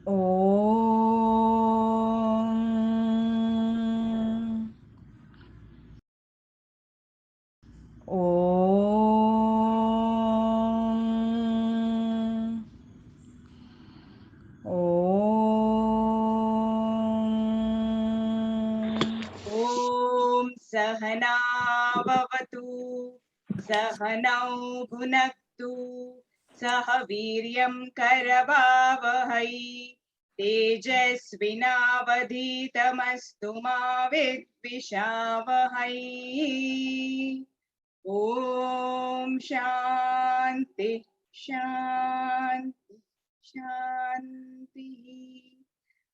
Om. Om. ॐ सहनाववतु सहनौ भुनक्तु सह वीर्यं करवावहै तेजस्विनावधीतमस्तु मा विद्विषावहै ॐ शान्ति शान्ति शान्तिः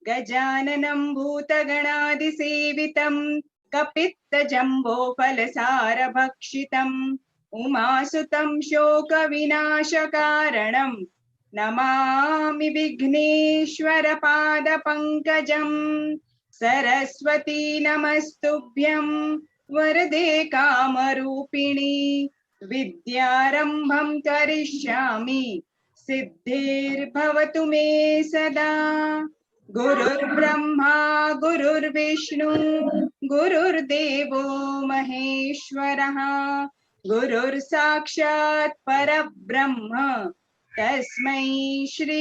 गजाननं भूतगणादिसेवितं कपित्तजम्बोफलसारभक्षितम् उमासुतं शोकविनाशकारणं नमामि विघ्नेश्वरपादपङ्कजम् सरस्वती नमस्तुभ्यं वरदे कामरूपिणी विद्यारम्भं करिष्यामि सिद्धिर्भवतु मे सदा गुरुर्ब्रह्मा गुरुर्विष्णु गुरुर्देवो महेश्वरः गुरुर्साक्षात् परब्रह्म तस्मै श्री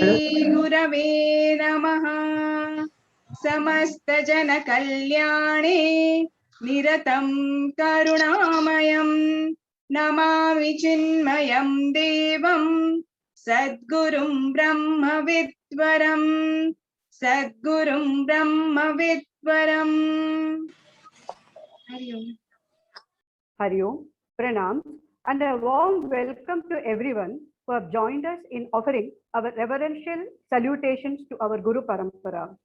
गुरवे नमः समस्तजनकल्याणे निरतं करुणामयं नमामि चिन्मयं देवं सद्गुरुं ब्रह्मविद्वरं सद्गुरुं ब्रह्मविद्वरम् हरि ओम। Hari Om, Pranam, and a warm welcome to everyone who have joined us in offering our reverential salutations to our Guru Parampara.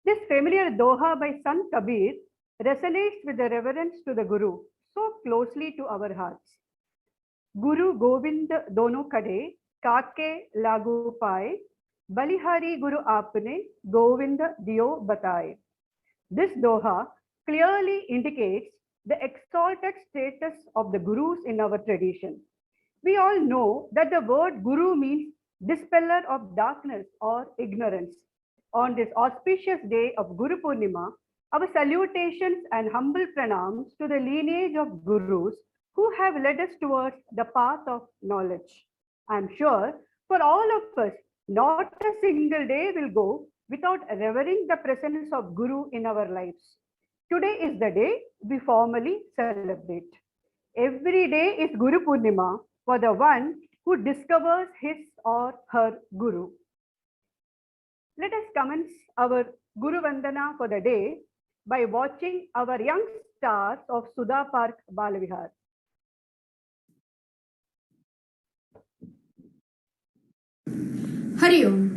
This familiar doha by Sant Kabir resonates with the reverence to the Guru so closely to our hearts. Guru Govind dono kade kaake lagu paye, balihari Guru aapne Govind diyo bataye. This doha clearly indicates the exalted status of the Gurus in our tradition. We all know that the word Guru means dispeller of darkness or ignorance. On this auspicious day of Guru Purnima, our salutations and humble pranams to the lineage of Gurus who have led us towards the path of knowledge. I am sure for all of us, not a single day will go without revering the presence of Guru in our lives. Today is the day we formally celebrate. Every day is Guru Purnima for the one who discovers his or her Guru. Let us commence our Guru Vandana for the day by watching our young stars of Sudha Park Balavihar. Hari Om.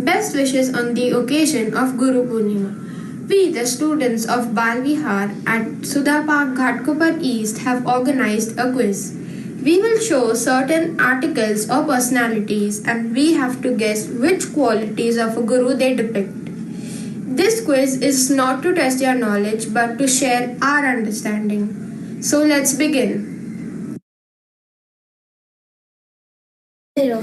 Best wishes on the occasion of Guru Purnima. We, the students of Bal Vihar at Sudha Park Ghatkopar East, have organized a quiz. We will show certain articles or personalities and we have to guess which qualities of a Guru they depict. This quiz is not to test your knowledge but to share our understanding. So let's begin. Mirror.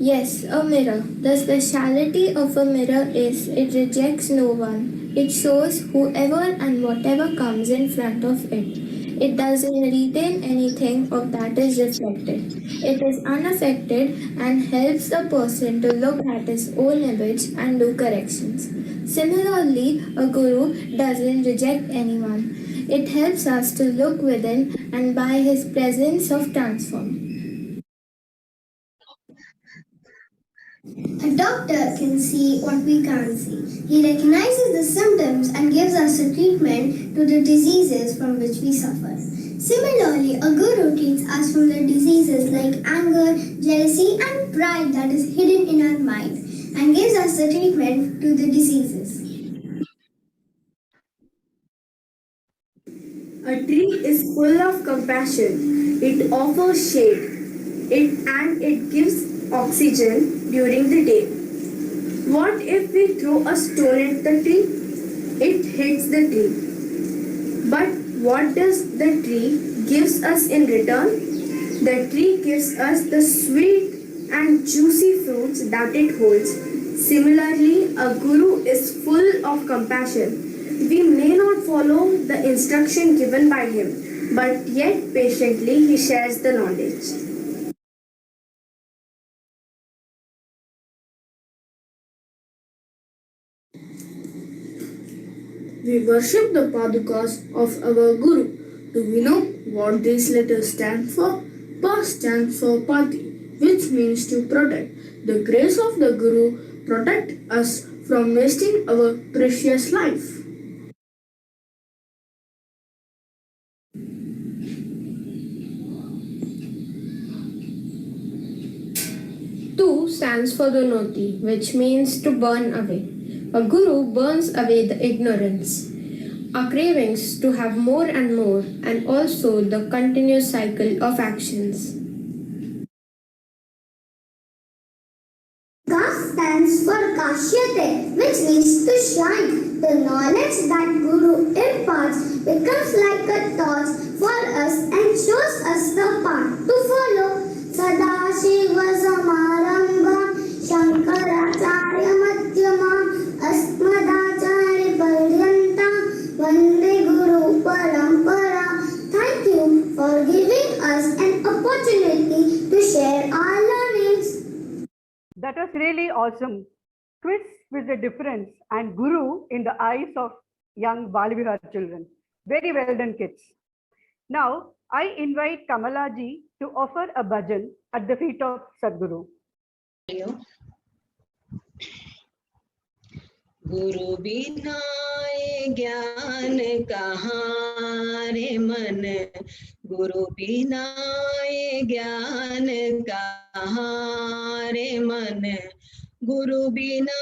Yes, a mirror. The speciality of a mirror is it rejects no one. It shows whoever and whatever comes in front of it. It doesn't retain anything of that is reflected. It is unaffected and helps the person to look at his own image and do corrections. Similarly, a guru doesn't reject anyone. It helps us to look within and by his presence of transform. A doctor can see what we can't see. He recognizes the symptoms and gives us a treatment to the diseases from which we suffer. Similarly, a guru treats us from the diseases like anger, jealousy, and pride that is hidden in our mind and gives us the treatment to the diseases. A tree is full of compassion. It offers shade. It gives oxygen during the day. What if we throw a stone at the tree? It hits the tree. But what does the tree gives us in return? The tree gives us the sweet and juicy fruits that it holds. Similarly, a guru is full of compassion. We may not follow the instruction given by him, but yet patiently he shares the knowledge. We worship the Padukas of our Guru. Do we know what these letters stand for? Pa stands for Pati, which means to protect. The grace of the Guru protect us from wasting our precious life. Tu stands for Dunoti, which means to burn away. A guru burns away the ignorance, our cravings to have more and more, and also the continuous cycle of actions. Ka stands for Kashyate, which means to shine. The knowledge that Guru imparts becomes like a torch for us and shows us the path to follow. Sadashiva Samarambha Shankaracharya Madhyama Asmadacharya Paryanta Vande Guru Parampara. Thank you for giving us an opportunity to share our learnings. That was really awesome. Quiz with the difference and Guru in the eyes of young Balvihar children. Very well done, kids. Now, I invite Kamala ji to offer a bhajan at the feet of Sadguru. गुरु बिना ये ज्ञान कहाँ रे मन, गुरु बिना ये ज्ञान कहाँ रे मन, गुरु बिना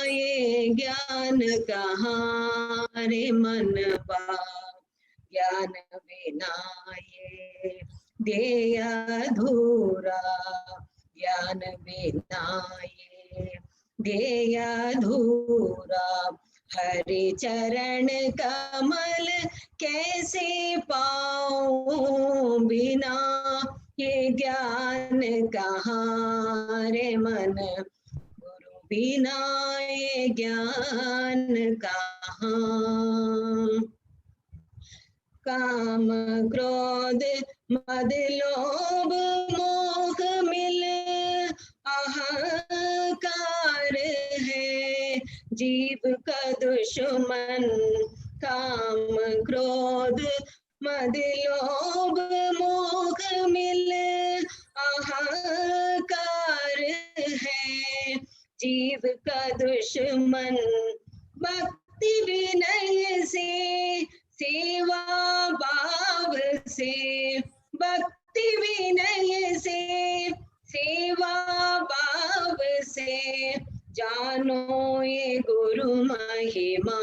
ये ज्ञान कहाँ रे मन बा, ज्ञान बिना ये देय अधूरा, ज्ञान बिना ये देय अधूरा, हरि चरण कमल कैसे पाऊं बिना ये ज्ञान कहाँ रे मन, गुरु बिना ये ज्ञान कहाँ। काम क्रोध मद लोभ मोह मिल अहंकार है जीव का दुश्मन, काम क्रोध मद लोभ मोह मिल अहंकार है जीव का दुश्मन, भक्ति विनय से सेवा भाव से, भक्ति विनय से सेवा भाव से, जानो ये गुरु महिमा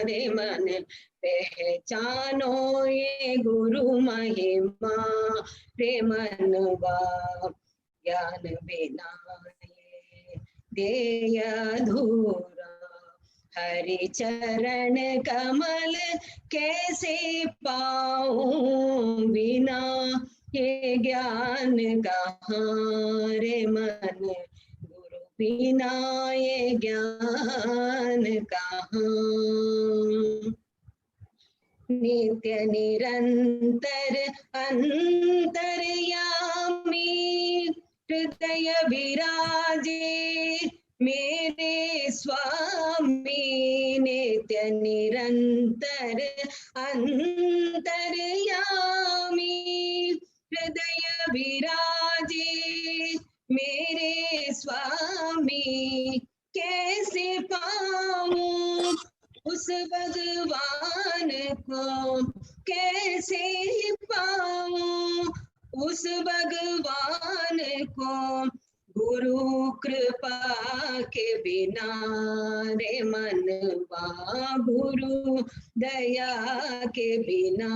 रे मन, पहचानो ये गुरु महिमा रे मनवा, ज्ञान बिना ये देय अधूरा, हरि चरण कमल कैसे पाऊं बिना ये ज्ञान कहाँ रे मन, गुरु बिना ये ज्ञान कहाँ। नित्य निरंतर अंतर्यामी हृदय विराजे मेरे स्वामी, नित्य निरंतर अंतर्यामी हृदय विराजे मेरे स्वामी, कैसे पाऊं उस भगवान को, कैसे पाऊं उस भगवान को, गुरु कृपा के बिना रे मनवा, गुरु दया के बिना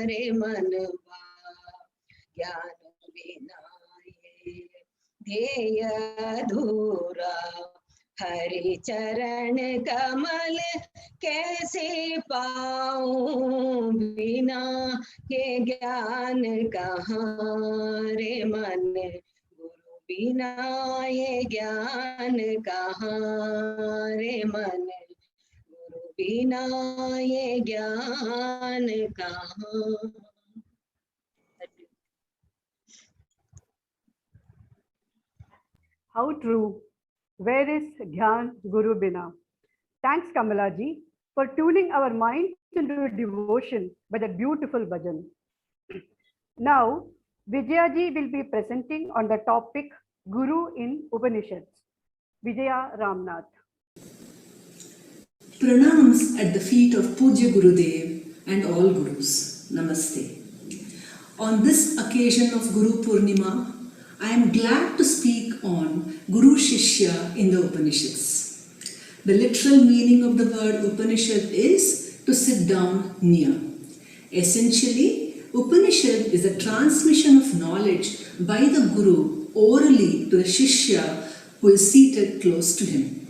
रे मनवा, ज्ञान बिना ये ध्येय अधूरा, हरि चरण कमल कैसे पाऊं बिना ये ज्ञान कहाँ रे मन, बिना ये ज्ञान कहाँ रे मन, गुरु बिना ये ज्ञान कहाँ। How true. Where is Dhyan Guru Bina? Thanks, Kamalaji, for tuning our minds into devotion by that beautiful bhajan. Now, Vijayaji will be presenting on the topic Guru in Upanishads. Vijaya Ramnath. Pranams at the feet of Pujya Gurudev and all Gurus. Namaste. On this occasion of Guru Purnima, I am glad to speak on Guru Shishya in the Upanishads. The literal meaning of the word Upanishad is to sit down near. Essentially, Upanishad is a transmission of knowledge by the Guru orally to the Shishya who is seated close to him.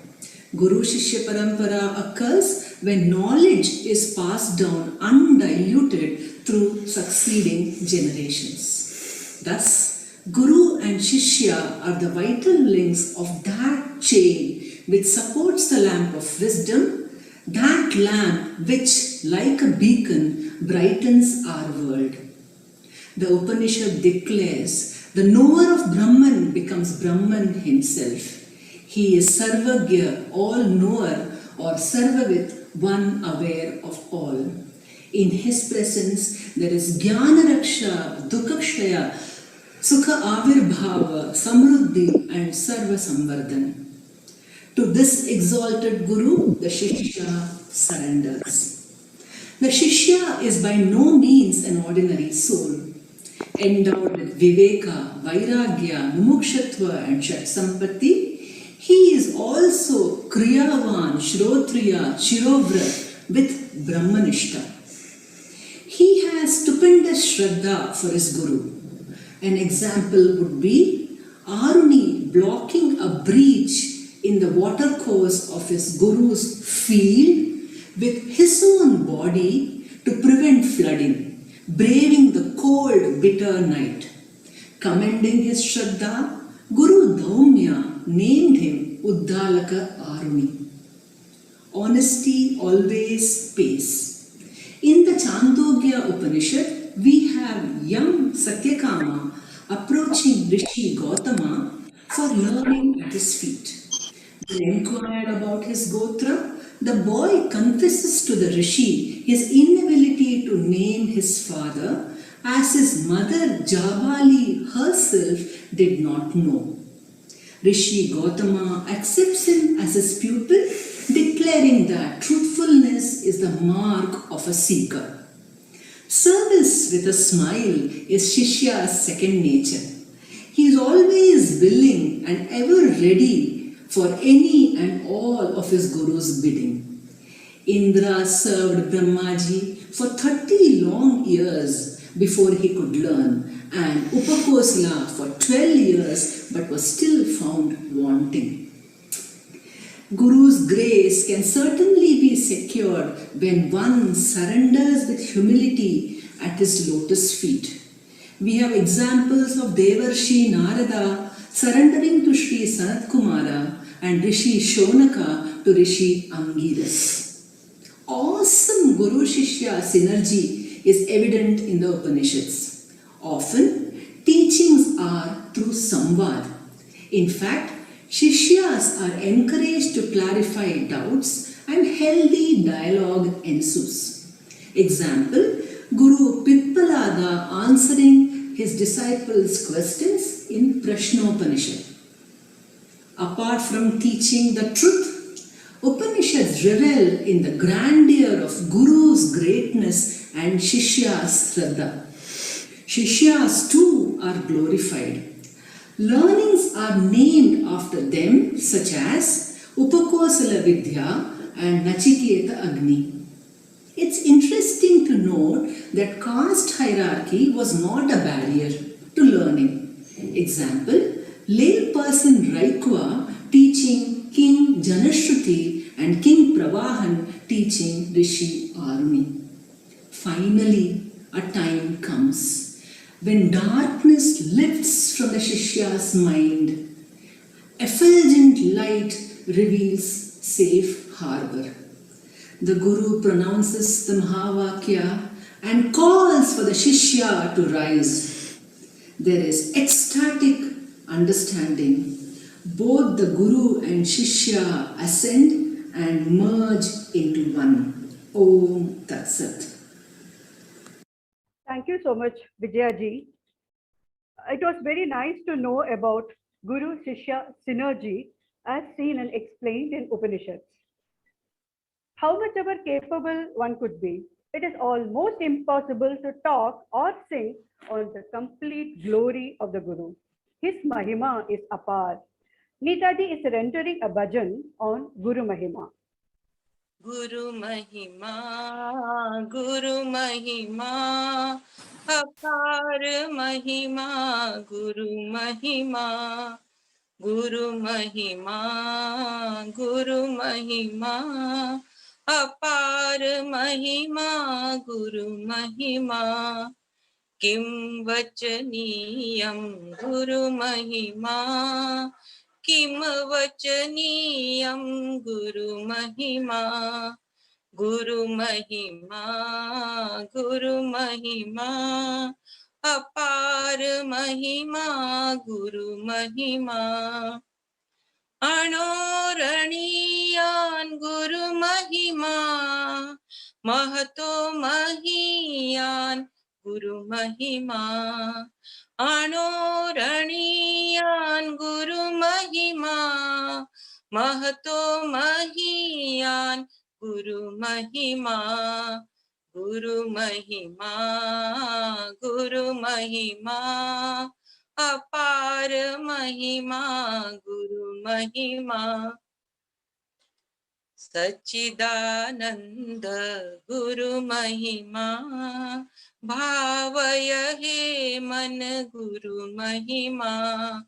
Guru Shishya Parampara occurs when knowledge is passed down undiluted through succeeding generations. Thus, Guru and Shishya are the vital links of that chain which supports the lamp of wisdom, that lamp which, like a beacon, brightens our world. The Upanishad declares, the knower of Brahman becomes Brahman himself. He is Sarvagya, all-knower, or Sarvavit, one aware of all. In his presence, there is Jnana Raksha, Dukha Kshaya, Sukha Avirbhava, Samruddhi, and Sarva Samvardhan. To this exalted Guru, the Shishya surrenders. The Shishya is by no means an ordinary soul. Endowed with Viveka, Vairagya, Mumukshatva, and Shat Sampatti, he is also Kriyavan, Shrotriya, Shirovrat with Brahmanishta. He has stupendous Shraddha for his Guru. An example would be Aruni blocking a breach in the watercourse of his Guru's field with his own body to prevent flooding, braving the cold, bitter night. Commending his Shraddha, Guru Daumya named him Uddalaka Aruni. Honesty always pays. In the Chandogya Upanishad, we have young Satyakama approaching Rishi Gautama for learning at his feet. When inquired about his Gotra, the boy confesses to the Rishi his inability to name his father, as his mother Jabali herself did not know. Rishi Gautama accepts him as his pupil, declaring that truthfulness is the mark of a seeker. Service with a smile is Shishya's second nature. He is always willing and ever ready for any and all of his Guru's bidding. Indra served Brahmaji for 30 long years before he could learn, and Upakosala for 12 years but was still found wanting. Guru's grace can certainly be secured when one surrenders with humility at his lotus feet. We have examples of Devarshi Narada surrendering to Sri Sanat Kumara and Rishi Shonaka to Rishi Angiras. Awesome Guru Shishya synergy is evident in the Upanishads. Often, teachings are through samvad. In fact, Shishyas are encouraged to clarify doubts and healthy dialogue ensues. Example, Guru Pitpalada answering his disciples' questions in Prashnopanishad. Apart from teaching the truth, Upanishads revel in the grandeur of Guru's greatness and Shishya's Shraddha. Shishyas too are glorified. Learnings are named after them, such as Upakosala Vidya and Nachiketa Agni. It's interesting to note that caste hierarchy was not a barrier to learning. Example, layperson Raikwa teaching King Janashruti and King Pravahan teaching Rishi Aruni. Finally, a time comes when darkness lifts from the Shishya's mind, effulgent light reveals safe harbor. The Guru pronounces the Mahavakya and calls for the Shishya to rise. There is ecstatic understanding. Both the Guru and Shishya ascend and merge into one. Om Tat Sat. Thank you so much, Vijaya ji. It was very nice to know about Guru Shishya synergy as seen and explained in Upanishads. How much ever capable one could be, it is almost impossible to talk or sing on the complete glory of the Guru. His Mahima is apart. Neetaji is rendering a bhajan on Guru Mahima. Guru Mahima, Guru Mahima, Apar Mahima, Guru Mahima, Guru Mahima, Guru Mahima, Apar Mahima, Guru Mahima, Kim Vachaniyam Guru Mahima, Kim Vachaniyam Guru Mahima, Guru Mahima, Guru Mahima, Apar Mahima, Guru Mahima, Anoraniyan Guru Mahima, Mahato Mahiyan Guru Mahima, Anoraniyan Guru Mahima, Mahato Mahiyan Guru Mahima, Guru Mahima, Guru Mahima, Apar Mahima, Guru Mahima, Sachidananda Guru Mahima, Bhavaya he man Guru Mahima,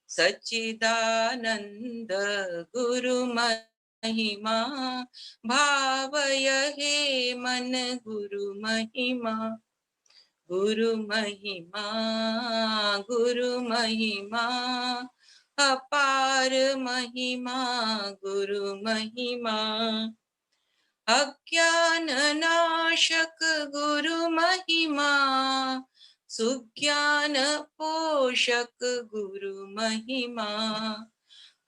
Sachidananda Guru Mahima, Bhavaya he man Guru Mahima, Guru Mahima, Guru Mahima, Apar Mahima, Guru Mahima, Ajnana Nashak Guru Mahima, Sujnana Poshak Guru Mahima,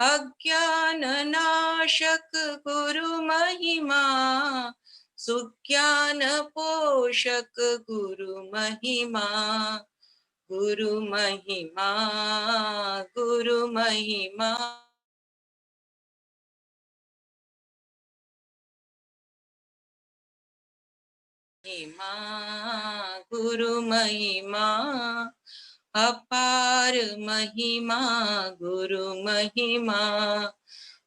Ajnana Nashak Guru Mahima, Sujnana Poshak Guru Mahima, Guru Mahima, Guru Mahima, Guru Mahima, Apar Mahima, Guru Mahima,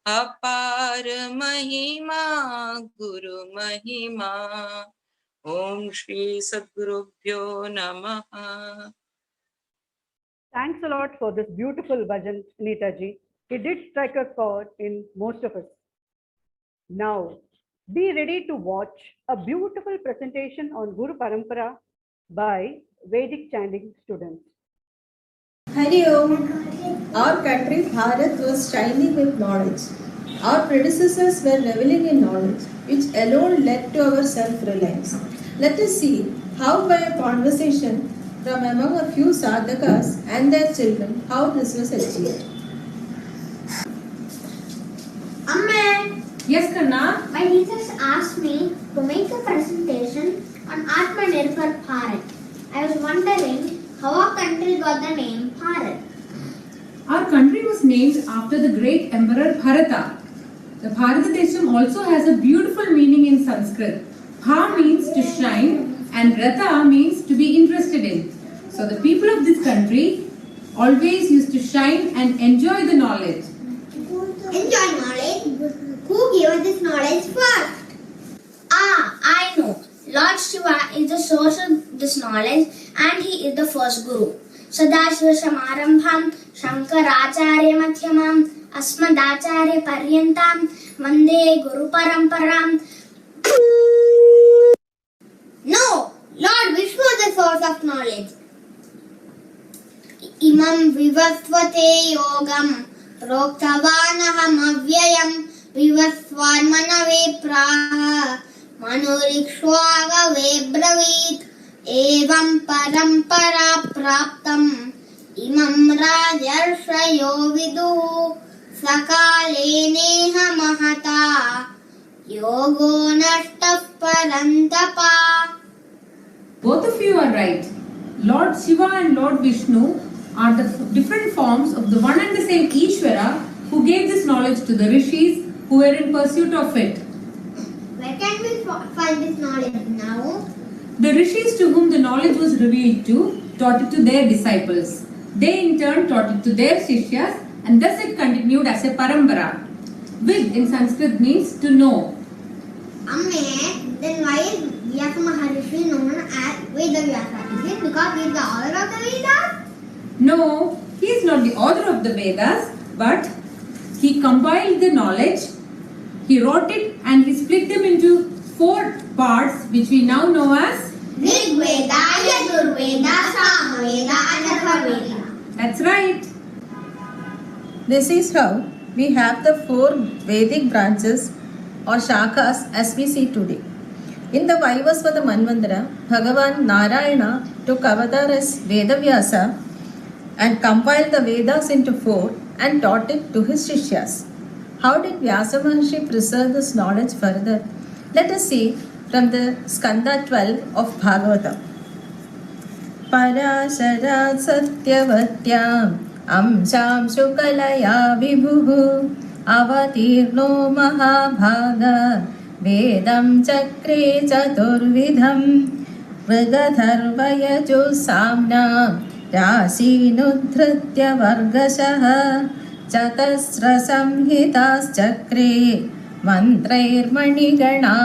Apar Mahima, Guru Mahima, Om Shri Sadgurubhyo Namaha. Thanks a lot for this beautiful bhajan, Neetaji. He did strike a chord in most of us. Now, be ready to watch a beautiful presentation on Guru Parampara by Vedic chanting students. Hari Om. Our country Bharat was shining with knowledge. Our predecessors were reveling in knowledge, which alone led to our self-reliance. Let us see how by a conversation from among a few sadhakas and their children, how this was achieved. Amme, Yes, Kanna. my teachers asked me to make a presentation on Atmanirbhar Bharat. I was wondering how our country got the name Bharat. Our country was named after the great Emperor Bharata. The Bharatadesham also has a beautiful meaning in Sanskrit. Bha means to shine and Rata means to be interested in. So the people of this country always used to shine and enjoy the knowledge. Enjoy knowledge? Who gave us this knowledge first? Ah, I know. Lord Shiva is the source of this knowledge and he is the first Guru. Sadashiva Samarambham Shankaracharya Madhyamam Asmadacharya Paryantam Vande Guru Paramparam. No! Lord Vishnu is the source of knowledge. इमं विवस्वते योगं प्रोक्तवानहमव्ययं विवस्वान्मनवे प्राह मनुरिक्ष्वागवे ब्रवीत् एवं परम्परा प्राप्तम् इमं राजर्षयो विदुः सकालेनेह महता योगो नष्टः परन्तपा. Both of you are right. Lord Shiva and Lord Vishnu are the different forms of the one and the same Ishvara who gave this knowledge to the rishis who were in pursuit of it. Where can we find this knowledge now? The rishis to whom the knowledge was revealed to taught it to their disciples. They in turn taught it to their shishyas, and thus it continued as a parampara. Vid in Sanskrit means to know. Amme, then why is Vyasa Maharishi known as Vedavyasa? Is it because he is the author of the Vedas? No, he is not the author of the Vedas, but he compiled the knowledge, he wrote it, and he split them into 4 parts which we now know as Rig Veda, Yajurveda, Samaveda and Atharvaveda. That's right. This is how we have the 4 Vedic branches or shakas as we see today. In the Vaivasvata Manvantara, Bhagavan Narayana took avatar as Vedavyasa and compiled the Vedas into 4 and taught it to his Shishyas. How did Vyasa Maharshi preserve this knowledge further? Let us see from the Skanda 12 of Bhagavatam. Parasharat Satyavatyam Amsham Shukalaya Vibhuhu Avatirno Mahabhaga Vedam Chakre Chaturvidham Vrigadharvayajo Samnam Rasinudhritya Vargashaha Chatasra Samhitas Chakre Mantrairmanigana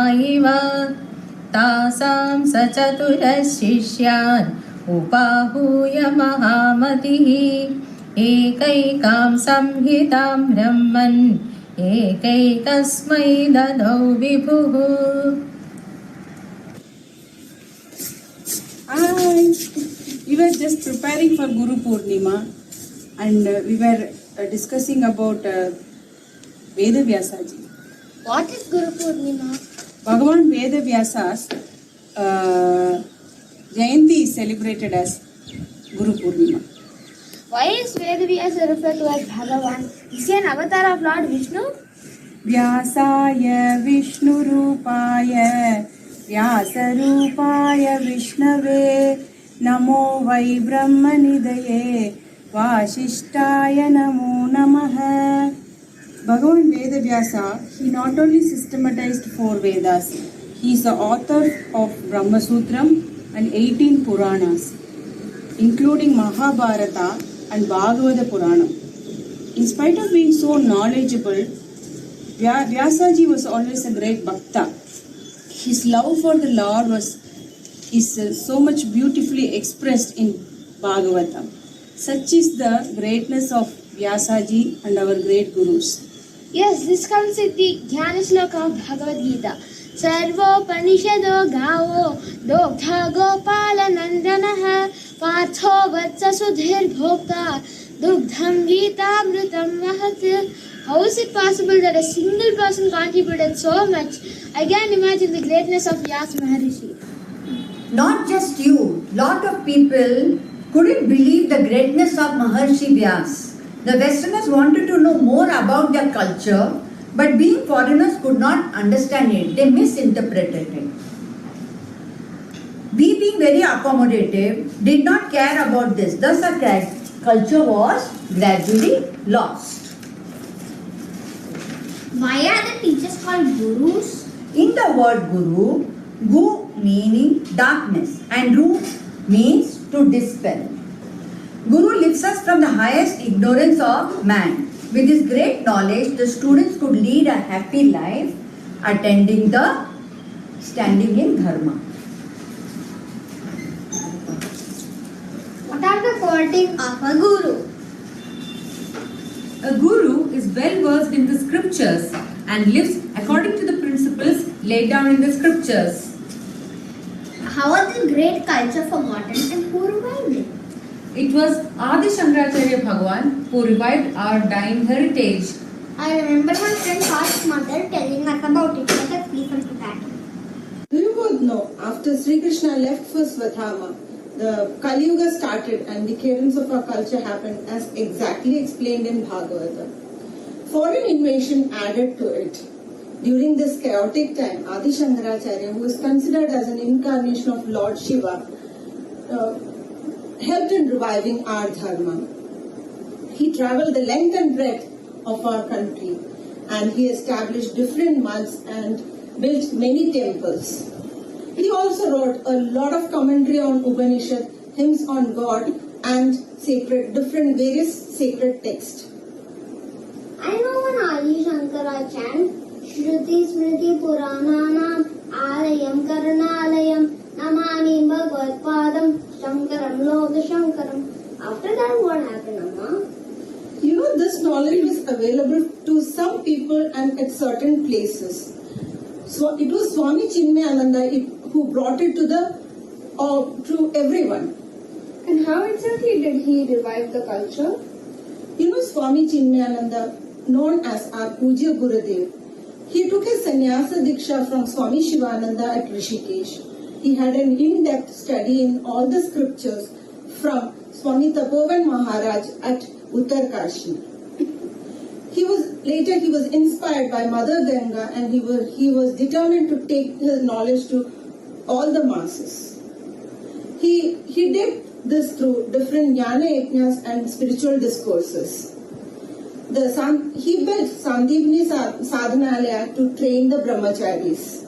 Tasam Sachaturashishyan Upahuya Mahamatihi Ekaikam Samhitam Brahman Ekaikasmai Dadau Vibhuhu. Hi! We were just preparing for Guru Purnima and we were discussing about Veda Vyasaji. What is Guru Purnima? Bhagavan Veda Vyasa's Jayanti is celebrated as Guru Purnima. Why is Vedavyasa referred to as Bhagavan? Is he an avatar of Lord Vishnu? Vyasaya Vishnu Rupaya Vyasa Rupaya Vishnave Namo Vai Brahmanidaye Vashishtaya Namo Namaha. Bhagavan Veda Vyasa, he not only systematized 4 Vedas, he is the author of Brahma Sutram and 18 Puranas, including Mahabharata and Bhagavata Purana. In spite of being so knowledgeable, Vyasaji was always a great bhakta. His love for the Lord is so much beautifully expressed in Bhagavatam. Such is the greatness of Vyasaji and our great gurus. Yes, this comes with the Jnana Shloka of Bhagavad Gita. Sarvopanishado gavo dogdha gopala nandanaha partho vatsa sudhir bhokta dugdham gitamritam vahat. How is it possible that a single person contributed so much? I can't imagine the greatness of Vyasa Maharishi. Not just you, lot of people couldn't believe the greatness of Maharshi Vyasa. The Westerners wanted to know more about their culture, but being foreigners could not understand it. They misinterpreted it. We, being very accommodative, did not care about this. Thus, our culture was gradually lost. Why are the teachers called gurus? In the word guru, gu meaning darkness and ru means to dispel. Guru lifts us from the highest ignorance of man. With his great knowledge, the students could lead a happy life, standing in dharma. What are the qualities of a guru? A guru is well versed in the scriptures and lives according to the principles laid down in the scriptures. How are the great culture forgotten and who revived it? It was Adi Shankaracharya Bhagwan who revived our dying heritage. I remember my friend Harsh's mother telling us about it. Let us listen to that. Do you both know, after Sri Krishna left for Swadharma, the Kali Yuga started and decadence of our culture happened as exactly explained in Bhagavata. Foreign invasion added to it. During this chaotic time, Adi Shankaracharya, who is considered as an incarnation of Lord Shiva, helped in reviving our dharma. He traveled the length and breadth of our country and he established different maths and built many temples. He also wrote a lot of commentary on Upanishad, hymns on God and various sacred texts. I know one Adi Shankara chant, Shruti Smriti Purananam Alayam Karanalayam Namani Bhagavad Padam Shankaram Loka Shankaram. After that, what happened, Amma? You know, this knowledge was available to some people and at certain places. So it was Swami Chinmayananda who brought it to everyone. And how exactly did he revive the culture? You know, Swami Chinmayananda, known as our Pujya Gurudev, he took his sannyasa diksha from Swami Shivananda at Rishikesh. He had an in-depth study in all the scriptures from Swami Tapovan Maharaj at Uttarkashi. He was inspired by Mother Ganga and he was determined to take his knowledge to all the masses. He did this through different jnana yajnas and spiritual discourses. He built Sandipni Sadhanalaya to train the brahmacharis.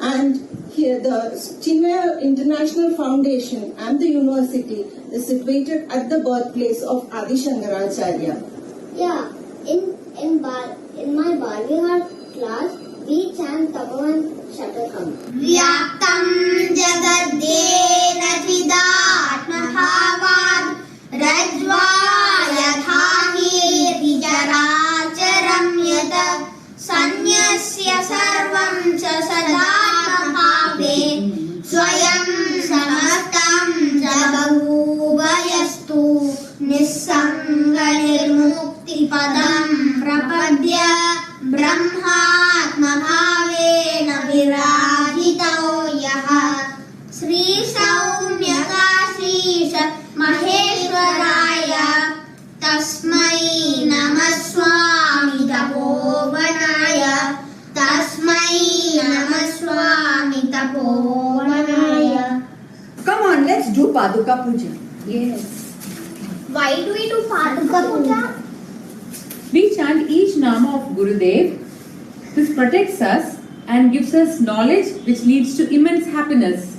And here the Chinmaya International Foundation and the university is situated at the birthplace of Adi Shankaracharya. Yeah, in my Balvihar class, we chant Tapavan Shatakam. Vyaptam jagadena chidatma bhavad rajva yathahi rijaracharam yata sanyasya sarvam cha sadatma bhave swayam samastam jabhuvayastu nissanga nirmukti padam prapadya brahmatma bhavena virajito yaha Sri Saumyaka Srisha Maheshwaraya Tasmai Namaswami Tapovanaya Tasmai Namaswami Tapovanaya. Come on, let's do Paduka Puja. Yes. Why do we do Paduka Puja? We chant each Nama of Gurudev. This protects us and gives us knowledge which leads to immense happiness.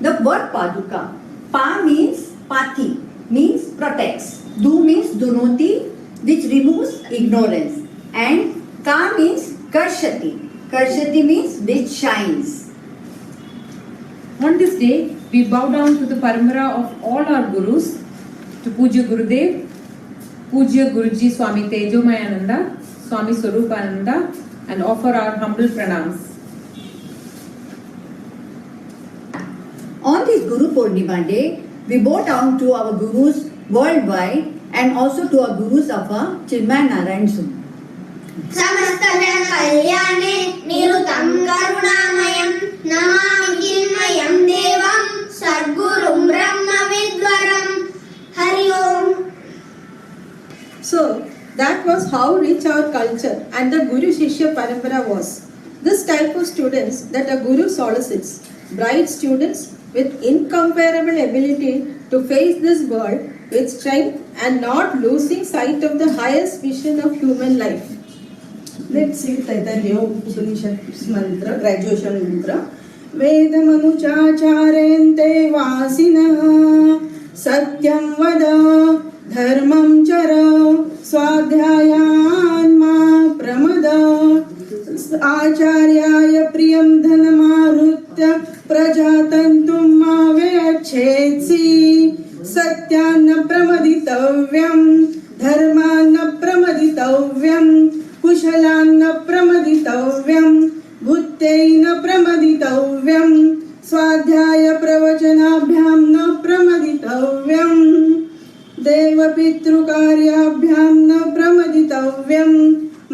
The word Paduka, Pa means Pati, means protects. Du means Dunoti, which removes ignorance. And Ka means Karshati. Karshati means which shines. On this day, we bow down to the parampara of all our Gurus, to Pujya Gurudev, Pujya Guruji Swami Tejomayananda, Swami Swarupananda, and offer our humble pranams. On this Guru Purnima day, we bow down to our Gurus worldwide and also to our Gurus of our Chinmaya Narayan Sum. Samastana Kalyane Nirutam Karunamayam Namami Chinmayam Devam Sadgurum Brahma Vidwaram Hari Om. So, that was how rich our culture and the Guru Shishya Parampara was. This type of students that a Guru solicits, bright students with incomparable ability to face this world with strength and not losing sight of the highest vision of human life. Let's see Taittiriya Upanishad mantra, graduation mantra. Vedamanuchacharente vasinaha satyam vada dharmam chara swadhyayan ma pramada आचार्याय प्रियं धनमारुत्य प्रजातन्तुं मा व्यच्छेत्सि सत्यान्न प्रमदितव्यं धर्मान्न प्रमदितव्यं कुशलान्न प्रमदितव्यं बुद्धेन प्रमदितव्यं स्वाध्याय प्रवचनाभ्यां न प्रमदितव्यम् पितृकार्याभ्यां न प्रमदितव्यं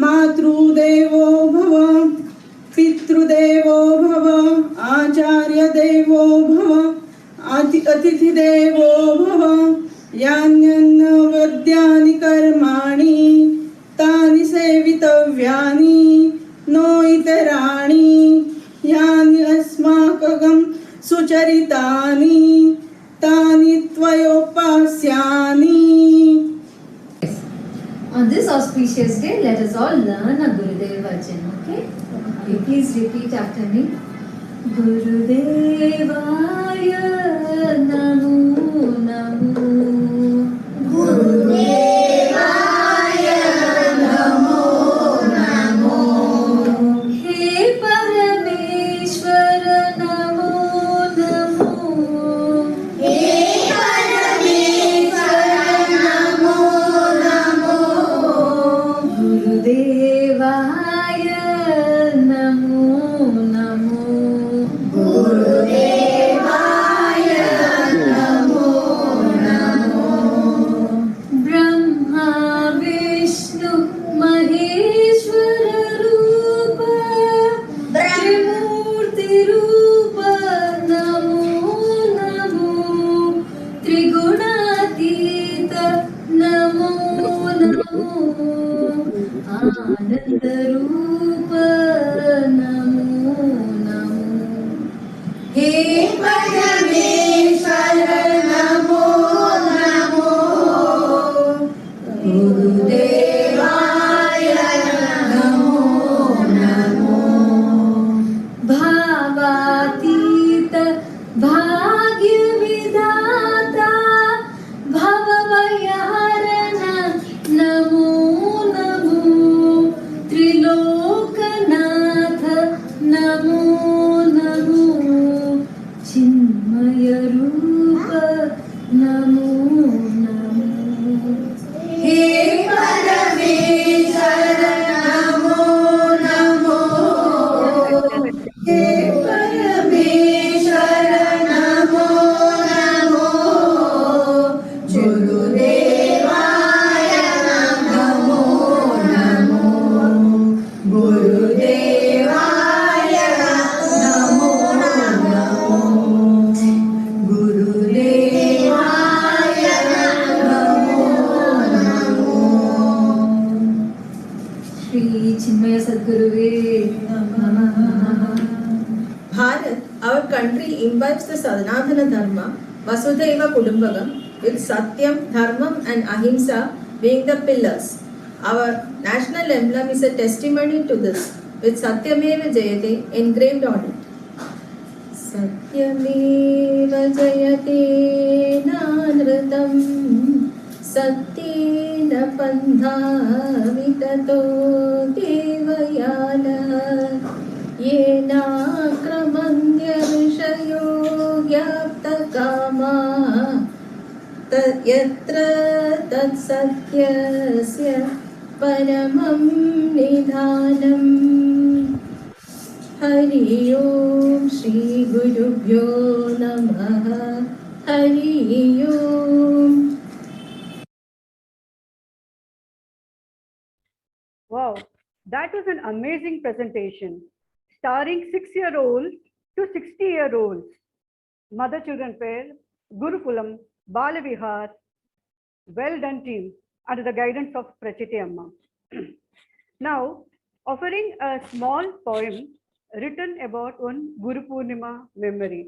मातृदेवो भव पितृदेवो भव आचार्यदेवो भव अतिथिदेवो भव यान्यन्नवद्यानि कर्माणि तानि सेवितव्यानि नो इतराणि यानि अस्माकं सुचरितानि तानि त्वयोपास्यानि. On this auspicious day, let us all learn a Gurudev Vajan, okay? Please repeat after me. Gurudevaya Namo Namo. Gurudevaya Namo Namo. He Parameshwara Namo Namo. He Parameshwara Namo Namo. Gurudevaya Namo Namo. Gurudevaya Namo Namo. Brahma Vishnu Maheshwara Rupa Trimurti Rupa Namo Namo. Trigunatīta Namo Namo. Ananda Rupa Namo Namo. He Parameshwara Namo Namo. Gurudevaya Namo Namo. Bhavatita Bhagya Vidhata Bhavavayaharana Namo Namo. Trilokanatha Namo Namo. Chinmaya Rupa Namo Namo. He Parameshwara Namo Namo. He Parameshwara Namo Namo. Gurudevaya Namo Namo. Gurudevaya Namo Namo. Gurudevaya Namo Namo. Shri Chinmaya Sadguruve Namaha. Bharat, our country imbibes the Sanatana Dharma, Vasudhaiva Kudumbakam, with Satyam, Dharmam and Ahimsa being the pillars. Our national emblem is a testimony to this, with Satyameva Jayate engraved on it. Satyameva Jayate Nanratam Satyena Pandha Vitato Devayala Yena Kramandya Vishayo Gyaptakama Yatra Tat Satyasya Paramam Nidhanam. Hari Om Shri Gurubhyo Namaha. Hari Om. Wow, that was an amazing presentation, starring 6-year-olds to 60-year-olds. Mother children pair, Gurukulam, Balavihar. Well done, team, under the guidance of Prachiti Amma. Now, offering a small poem written about one Guru Purnima memory.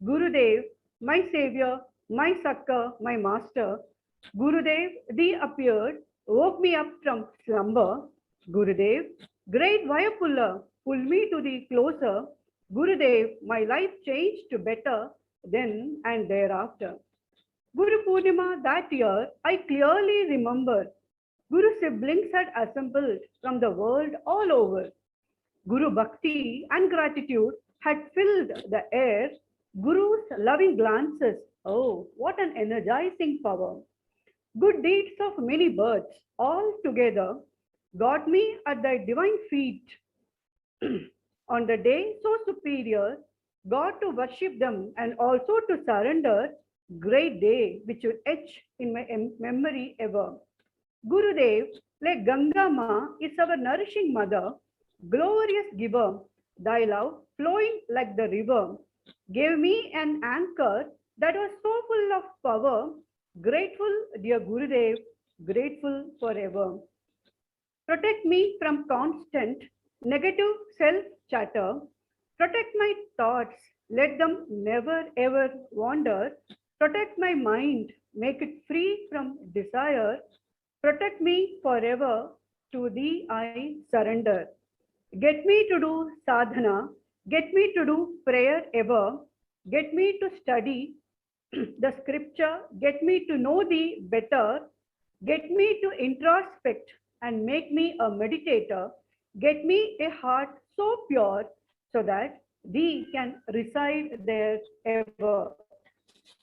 Gurudev, my savior, my succor, my master. Gurudev, thee appeared, woke me up from slumber. Gurudev, great Vayapulla, pull me to thee closer. Gurudev, my life changed to better then and thereafter. Guru Purnima that year, I clearly remember. Guru siblings had assembled from the world all over. Guru Bhakti and gratitude had filled the air. Guru's loving glances, oh, what an energizing power. Good deeds of many birds, all together, got me at thy divine feet. On the day so superior, God to worship them and also to surrender, great day which will etch in my memory ever. Gurudev, like Ganga Ma, is our nourishing mother, glorious giver. Thy love, flowing like the river, gave me an anchor that was so full of power. Grateful, dear Gurudev, grateful forever. Protect me from constant negative self-chatter. Protect my thoughts, let them never ever wander. Protect my mind, make it free from desire. Protect me forever, to thee I surrender. Get me to do sadhana, get me to do prayer ever, get me to study the scripture, get me to know thee better, get me to introspect and make me a meditator, get me a heart so pure so that thee can reside there ever,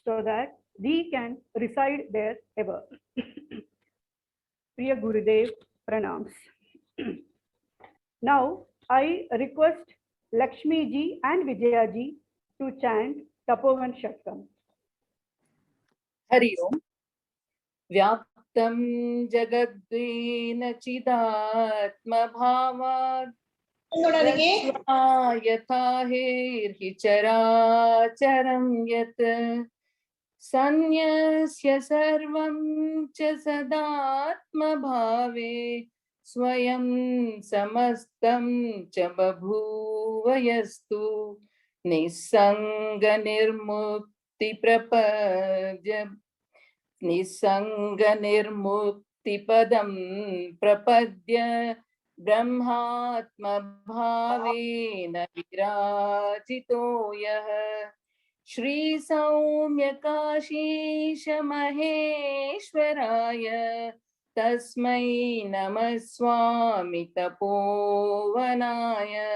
so that thee can reside there ever. Priya Gurudev, pranams. Now I request Lakshmi ji and Vijaya ji to chant Tapovan Shatkam. Hari Om. Vyaptam jagadvena chidatma bhavat yatha hirhi characharam yat sanyasya sarvam cha sadatma bhave swayam samastam cha babhuvayastu nisanga nirmukti prapadya Nisanga nirmukti padam prapadya brahmatma bhavena virajito yah Shri Saumya Kashisha Maheshwaraya Tasmai Namaswami Tapovanaya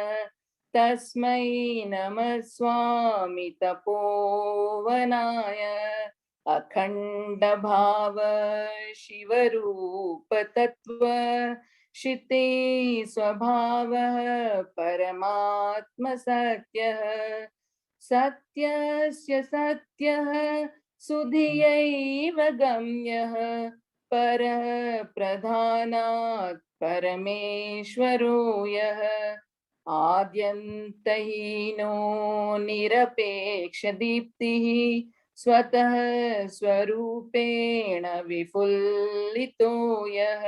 Tasmai Namaswami Tapovanaya अखंड भाव शिवरूप तत्व शिते स्वभाव परमात्म सत्य सत्यस्य सत्यः सुधियैव गम्यः पर प्रधानात् परमेश्वरो यः आद्यन्तहीनो निरपेक्ष दीप्तिः स्वतः स्वरूपेण विफुल्लितो यः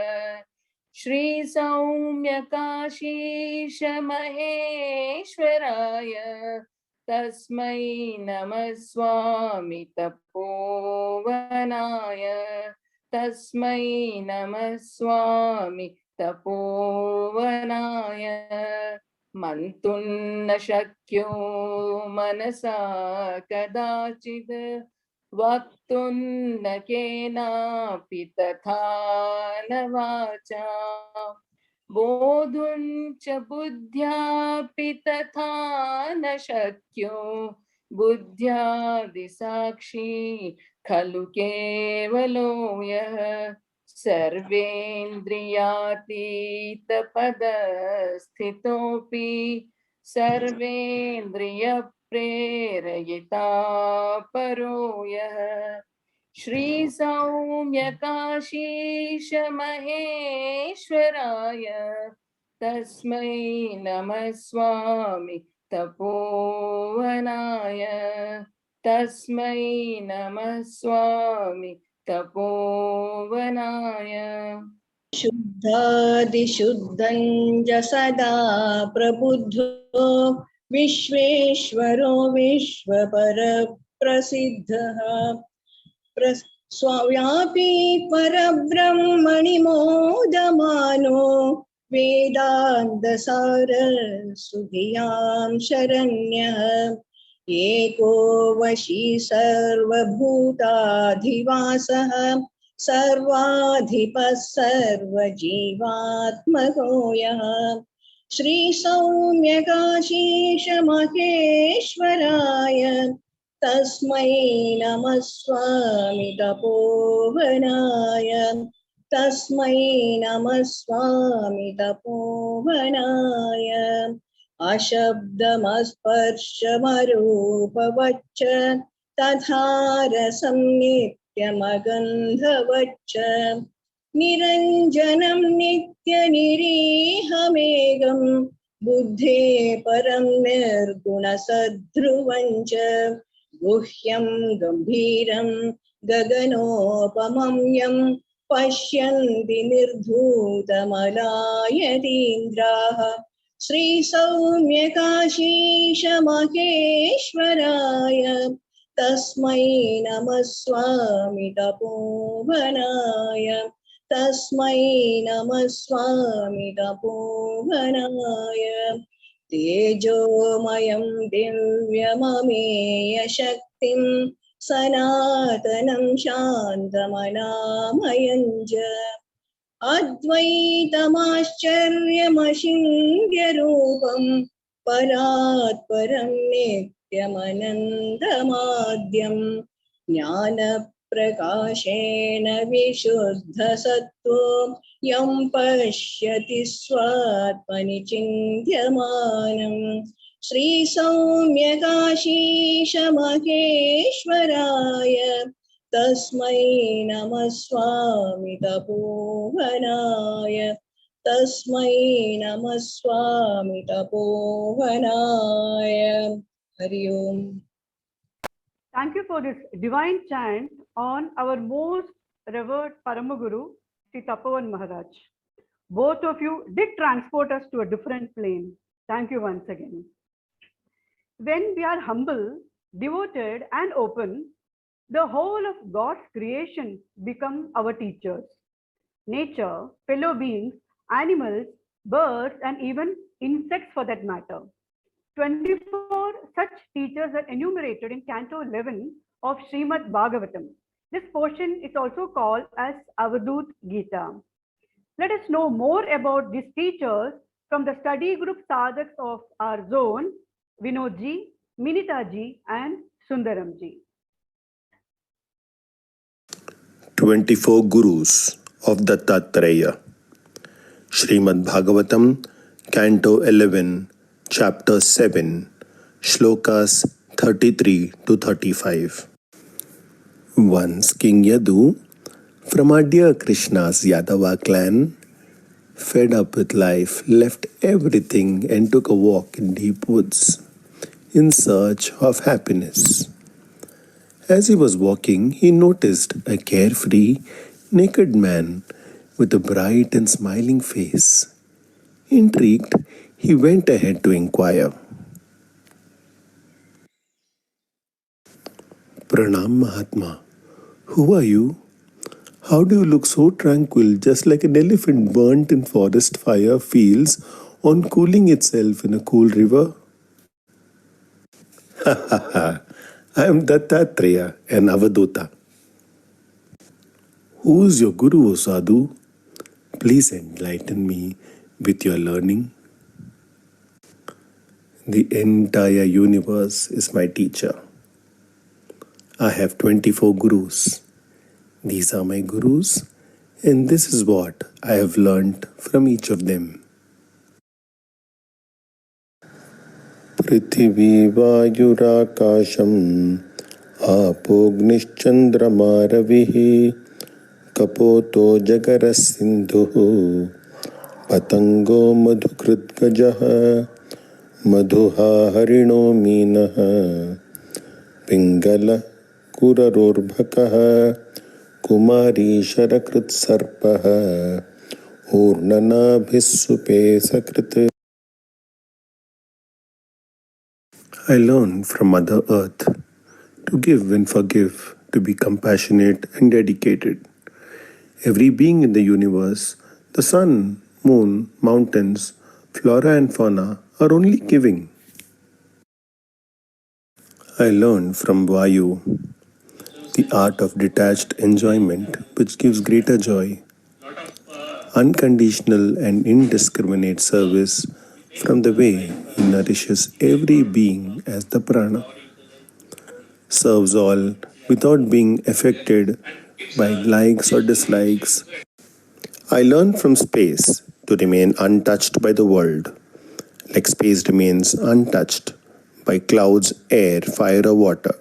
श्री सौम्य काशीश महेश्वराय तस्मै नमः स्वामी तपोवनाय तस्मै नमः स्वामी तपोवनाय मंतुन्न शक्यो मनसा कदाचित् वक्तुन्न केनापि तथा न वाचा बोधुञ्च बुद्ध्यापि तथा न शक्यो बुद्ध्यादिसाक्षी खलु केवलो यः सर्वेन्द्रियातीतपदस्थितोऽपि सर्वेन्द्रियप्रेरयिता परो यः श्री सौम्य काशीश महेश्वराय तस्मै नमः स्वामी तपोवनाय तस्मै नमः स्वामी तपोवनाय शुद्धादिशुद्धं च सदा प्रबुद्धो विश्वेश्वरो विश्वपरप्रसिद्धः स्वाव्यापी परब्रह्मणि मोदमानो वेदान्तसार सुधियां शरण्यः एको वशी सर्वभूताधिवासः सर्वाधिपः सर्वजीवात्मको यः श्री सौम्य काशीश महेश्वराय तस्मै नमः स्वामी तपोवनाय तस्मै नमः स्वामी तपोवनाय अशब्दमस्पर्शमरूपवच्च तथा रसं नित्यमगन्धवच्च निरञ्जनं नित्यनिरीहमेघं बुद्धे परं निर्गुणसद्ध्रुवं च गुह्यं गम्भीरं गगनोपमं यं पश्यन्ति निर्धूतमलायतीन्द्राः श्रीसौम्यकाशीशमहेश्वराय तस्मै नमः स्वामी तपोवनाय तस्मै नमः स्वामी तपोवनाय तेजोमयं दिव्यममेय शक्तिं सनातनं शान्तमनामयं च अद्वैतमाश्चर्यमचिन्त्यरूपं परात्परं नित्यमनन्तमाद्यं ज्ञानप्रकाशेन विशुद्धसत्त्वो यं पश्यति स्वात्मनि चिन्त्यमानं श्रीसौम्यकाशीशमहेश्वराय तस्मै नमः स्वामी तपोवनाय तस्मै नमः स्वामी तपोवनाय हरि ओम. Thank you for this divine chant on our most revered Paramaguru, Sri Tapovan Maharaj. Both of you did transport us to a different plane. Thank you once again. When we are humble, devoted, and open, the whole of God's creation become our teachers. Nature, fellow beings, animals, birds, and even insects for that matter. 24 such teachers are enumerated in Canto 11 of Srimad Bhagavatam. This portion is also called as Avadut Gita. Let us know more about these teachers from the study group sadhaks of our zone, Vinodji, Minitaji, and Sundaramji. 24 Gurus of Dattatreya. Srimad Bhagavatam, Canto 11, Chapter 7, Shlokas 33 to 35. Once King Yadu, from our dear Krishna's Yadava clan, fed up with life, left everything and took a walk in deep woods in search of happiness. As he was walking, he noticed a carefree, naked man with a bright and smiling face. Intrigued, he went ahead to inquire. Pranam Mahatma, who are you? How do you look so tranquil, just like an elephant burnt in forest fire feels on cooling itself in a cool river? Ha ha ha, I am Dattatreya, an Avaduta. Who is your Guru, O Sadhu? Please enlighten me with your learning. The entire universe is my teacher. I have 24 Gurus. These are my Gurus, and this is what I have learnt from each of them. Prithvi Vayurakasham Apognischandrama Ravihi Kapoto Jagarasindhu Patango Madhukritgajaha Madhuha Harino Minaha Pingala Kurarorbhakaha Kumari Sharakrit Sarpaha Urnana Bhisupe Sakrit. I learn from Mother Earth to give and forgive, to be compassionate and dedicated. Every being in the universe, the sun, moon, mountains, flora and fauna are only giving. I learn from Vayu the art of detached enjoyment which gives greater joy. Unconditional and indiscriminate service from the way he nourishes every being as the prana. Serves all without being affected by likes or dislikes. I learn from space to remain untouched by the world, like space remains untouched by clouds, air, fire or water.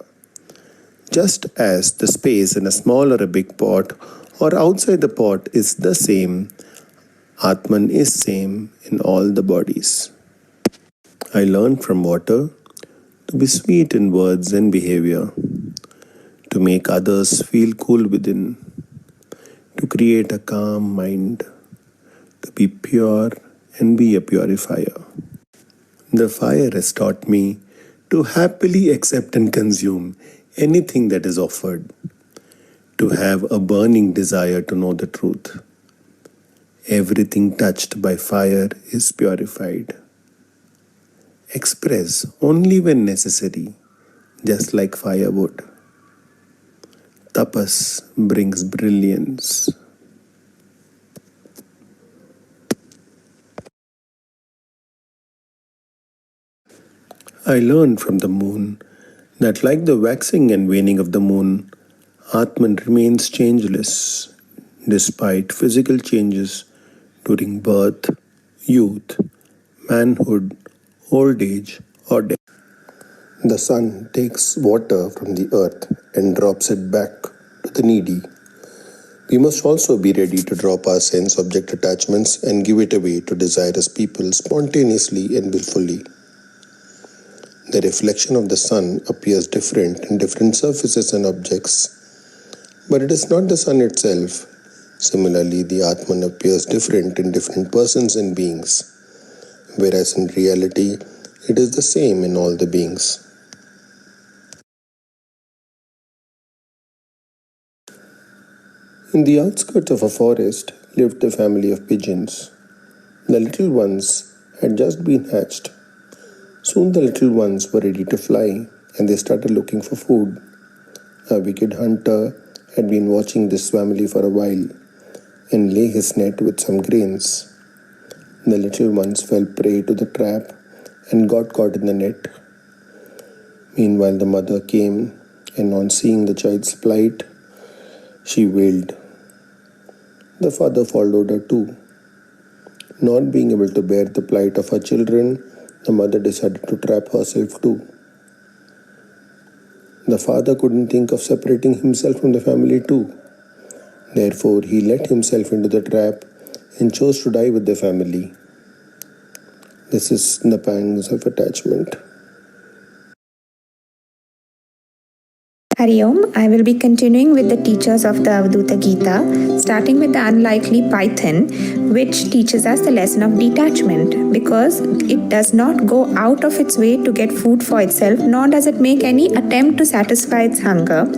Just as the space in a small or a big pot or outside the pot is the same, Atman is same in all the bodies. I learned from water to be sweet in words and behavior, to make others feel cool within, to create a calm mind, to be pure and be a purifier. The fire has taught me to happily accept and consume anything that is offered, to have a burning desire to know the truth. Everything touched by fire is purified. Express only when necessary, just like firewood. Tapas brings brilliance. I learned from the moon that like the waxing and waning of the moon, Atman remains changeless despite physical changes during birth, youth, manhood, old age, or death. The sun takes water from the earth and drops it back to the needy. We must also be ready to drop our sense-object attachments and give it away to desirous people spontaneously and willfully. The reflection of the sun appears different in different surfaces and objects, but it is not the sun itself. Similarly, the Atman appears different in different persons and beings, whereas in reality, it is the same in all the beings. In the outskirts of a forest lived a family of pigeons. The little ones had just been hatched. Soon the little ones were ready to fly, and they started looking for food. A wicked hunter had been watching this family for a while and lay his net with some grains. The little ones fell prey to the trap and got caught in the net. Meanwhile, the mother came, and on seeing the child's plight, she wailed. The father followed her too. Not being able to bear the plight of her children, the mother decided to trap herself too. The father couldn't think of separating himself from the family too. Therefore, he let himself into the trap and chose to die with the family. This is the pangs of attachment. Hari Om, I will be continuing with the teachers of the Avadhuta Gita, starting with the unlikely python, which teaches us the lesson of detachment, because it does not go out of its way to get food for itself, nor does it make any attempt to satisfy its hunger.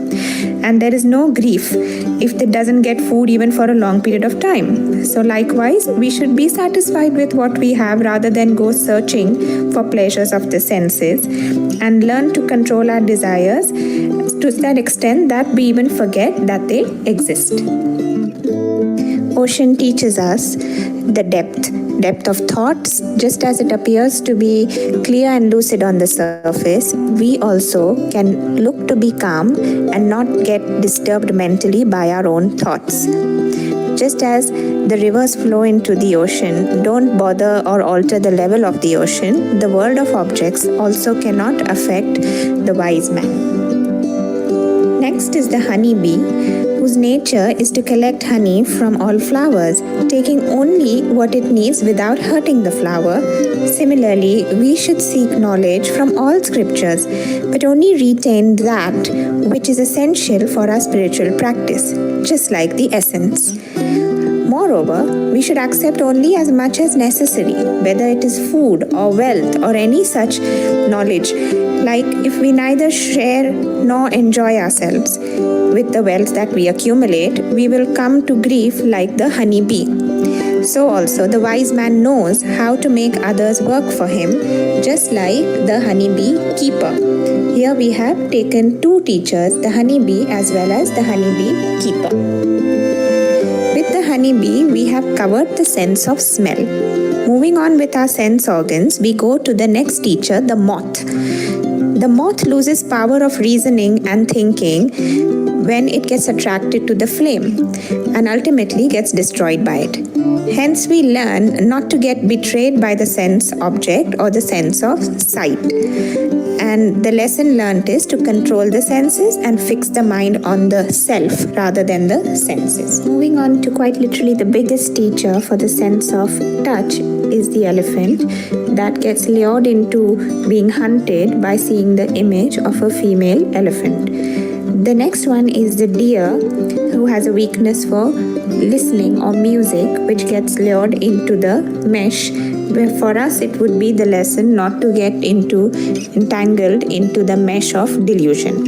And there is no grief if it doesn't get food even for a long period of time. So likewise, we should be satisfied with what we have rather than go searching for pleasures of the senses, and learn to control our desires to that extent that we even forget that they exist. Ocean teaches us the depth of thoughts. Just as it appears to be clear and lucid on the surface, we also can look to be calm and not get disturbed mentally by our own thoughts. Just as the rivers flow into the ocean don't bother or alter the level of the ocean, the world of objects also cannot affect the wise man. Next is the honeybee, whose nature is to collect honey from all flowers, taking only what it needs without hurting the flower. Similarly, we should seek knowledge from all scriptures, but only retain that which is essential for our spiritual practice, just like the essence. Moreover, we should accept only as much as necessary, whether it is food or wealth or any such knowledge. Like if we neither share nor enjoy ourselves with the wealth that we accumulate, we will come to grief like the honeybee. So also the wise man knows how to make others work for him, just like the honeybee keeper. Here we have taken two teachers, the honeybee as well as the honeybee keeper. With the honeybee, we have covered the sense of smell. Moving on with our sense organs, we go to the next teacher, the moth. The moth loses power of reasoning and thinking when it gets attracted to the flame and ultimately gets destroyed by it. Hence, we learn not to get betrayed by the sense object or the sense of sight. And the lesson learned is to control the senses and fix the mind on the self rather than the senses. Moving on to quite literally the biggest teacher for the sense of touch is the elephant that gets lured into being hunted by seeing the image of a female elephant. The next one is the deer, who has a weakness for listening or music, which gets lured into the mesh, where for us it would be the lesson not to get entangled into the mesh of delusion.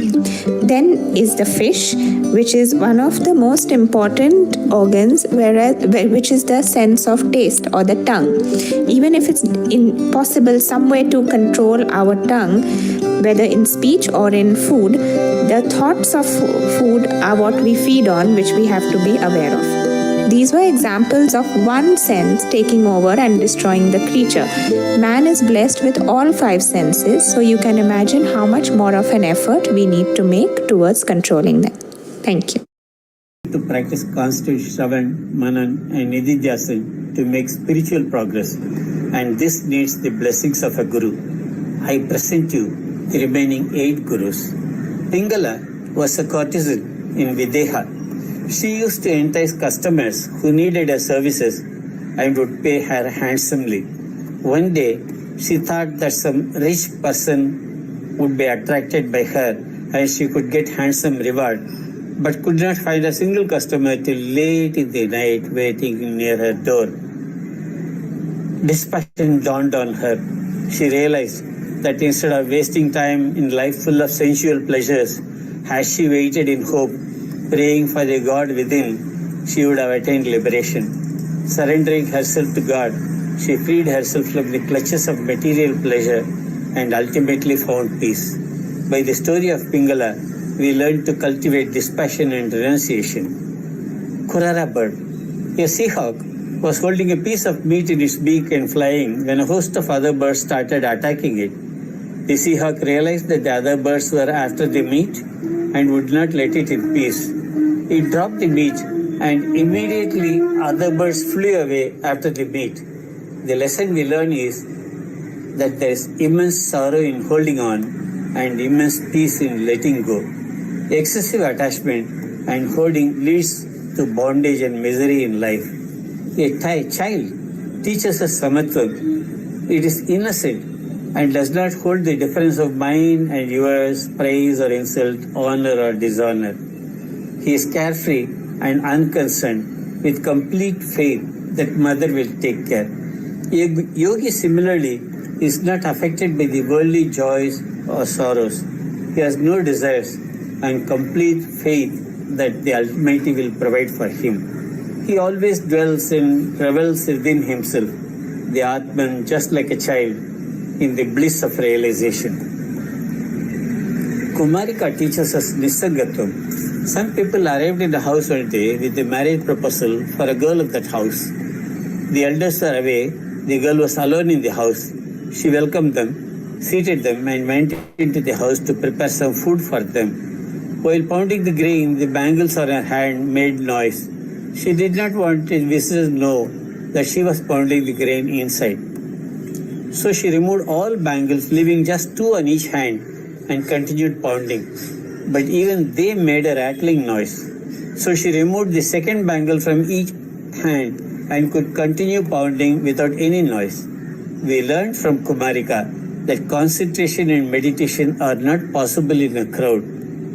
Then is the fish, which is one of the most important organs, which is the sense of taste or the tongue. Even if it's impossible some way to control our tongue, whether in speech or in food, the thoughts of food are what we feed on, which we have to be aware of. These were examples of one sense taking over and destroying the creature. Man is blessed with all 5 senses, so you can imagine how much more of an effort we need to make towards controlling them. Thank you. To practice constant Shravan, Manan and Nididhyasan to make spiritual progress, and this needs the blessings of a Guru. I present you the remaining 8 Gurus. Pingala was a courtesan in Videha. She used to entice customers who needed her services and would pay her handsomely. One day, she thought that some rich person would be attracted by her and she could get handsome reward, but could not find a single customer till late in the night waiting near her door. Dispassion dawned on her. She realized that instead of wasting time in life full of sensual pleasures, had she waited in hope, praying for the God within, she would have attained liberation. Surrendering herself to God, she freed herself from the clutches of material pleasure and ultimately found peace. By the story of Pingala, we learn to cultivate dispassion and renunciation. Kurara bird. A seahawk was holding a piece of meat in its beak and flying when a host of other birds started attacking it. The seahawk realized that the other birds were after the meat and would not let it in peace. It dropped the meat and immediately other birds flew away after the meat. The lesson we learn is that there is immense sorrow in holding on and immense peace in letting go. Excessive attachment and holding leads to bondage and misery in life. A child teaches us samatvam. It is innocent and does not hold the difference of mine and yours, praise or insult, honor or dishonor. He is carefree and unconcerned with complete faith that mother will take care. A yogi similarly is not affected by the worldly joys or sorrows. He has no desires and complete faith that the Almighty will provide for him. He always dwells and revels within himself, the Atman, just like a child, in the bliss of realization. Kumarika teaches us Nisangatvam. Some people arrived in the house one day with a marriage proposal for a girl of that house. The elders were away, the girl was alone in the house. She welcomed them, seated them and went into the house to prepare some food for them. While pounding the grain, the bangles on her hand made noise. She did not want the visitors to know that she was pounding the grain inside. So she removed all bangles, leaving just 2 on each hand, and continued pounding. But even they made a rattling noise. So she removed the second bangle from each hand and could continue pounding without any noise. We learned from Kumarika that concentration and meditation are not possible in a crowd,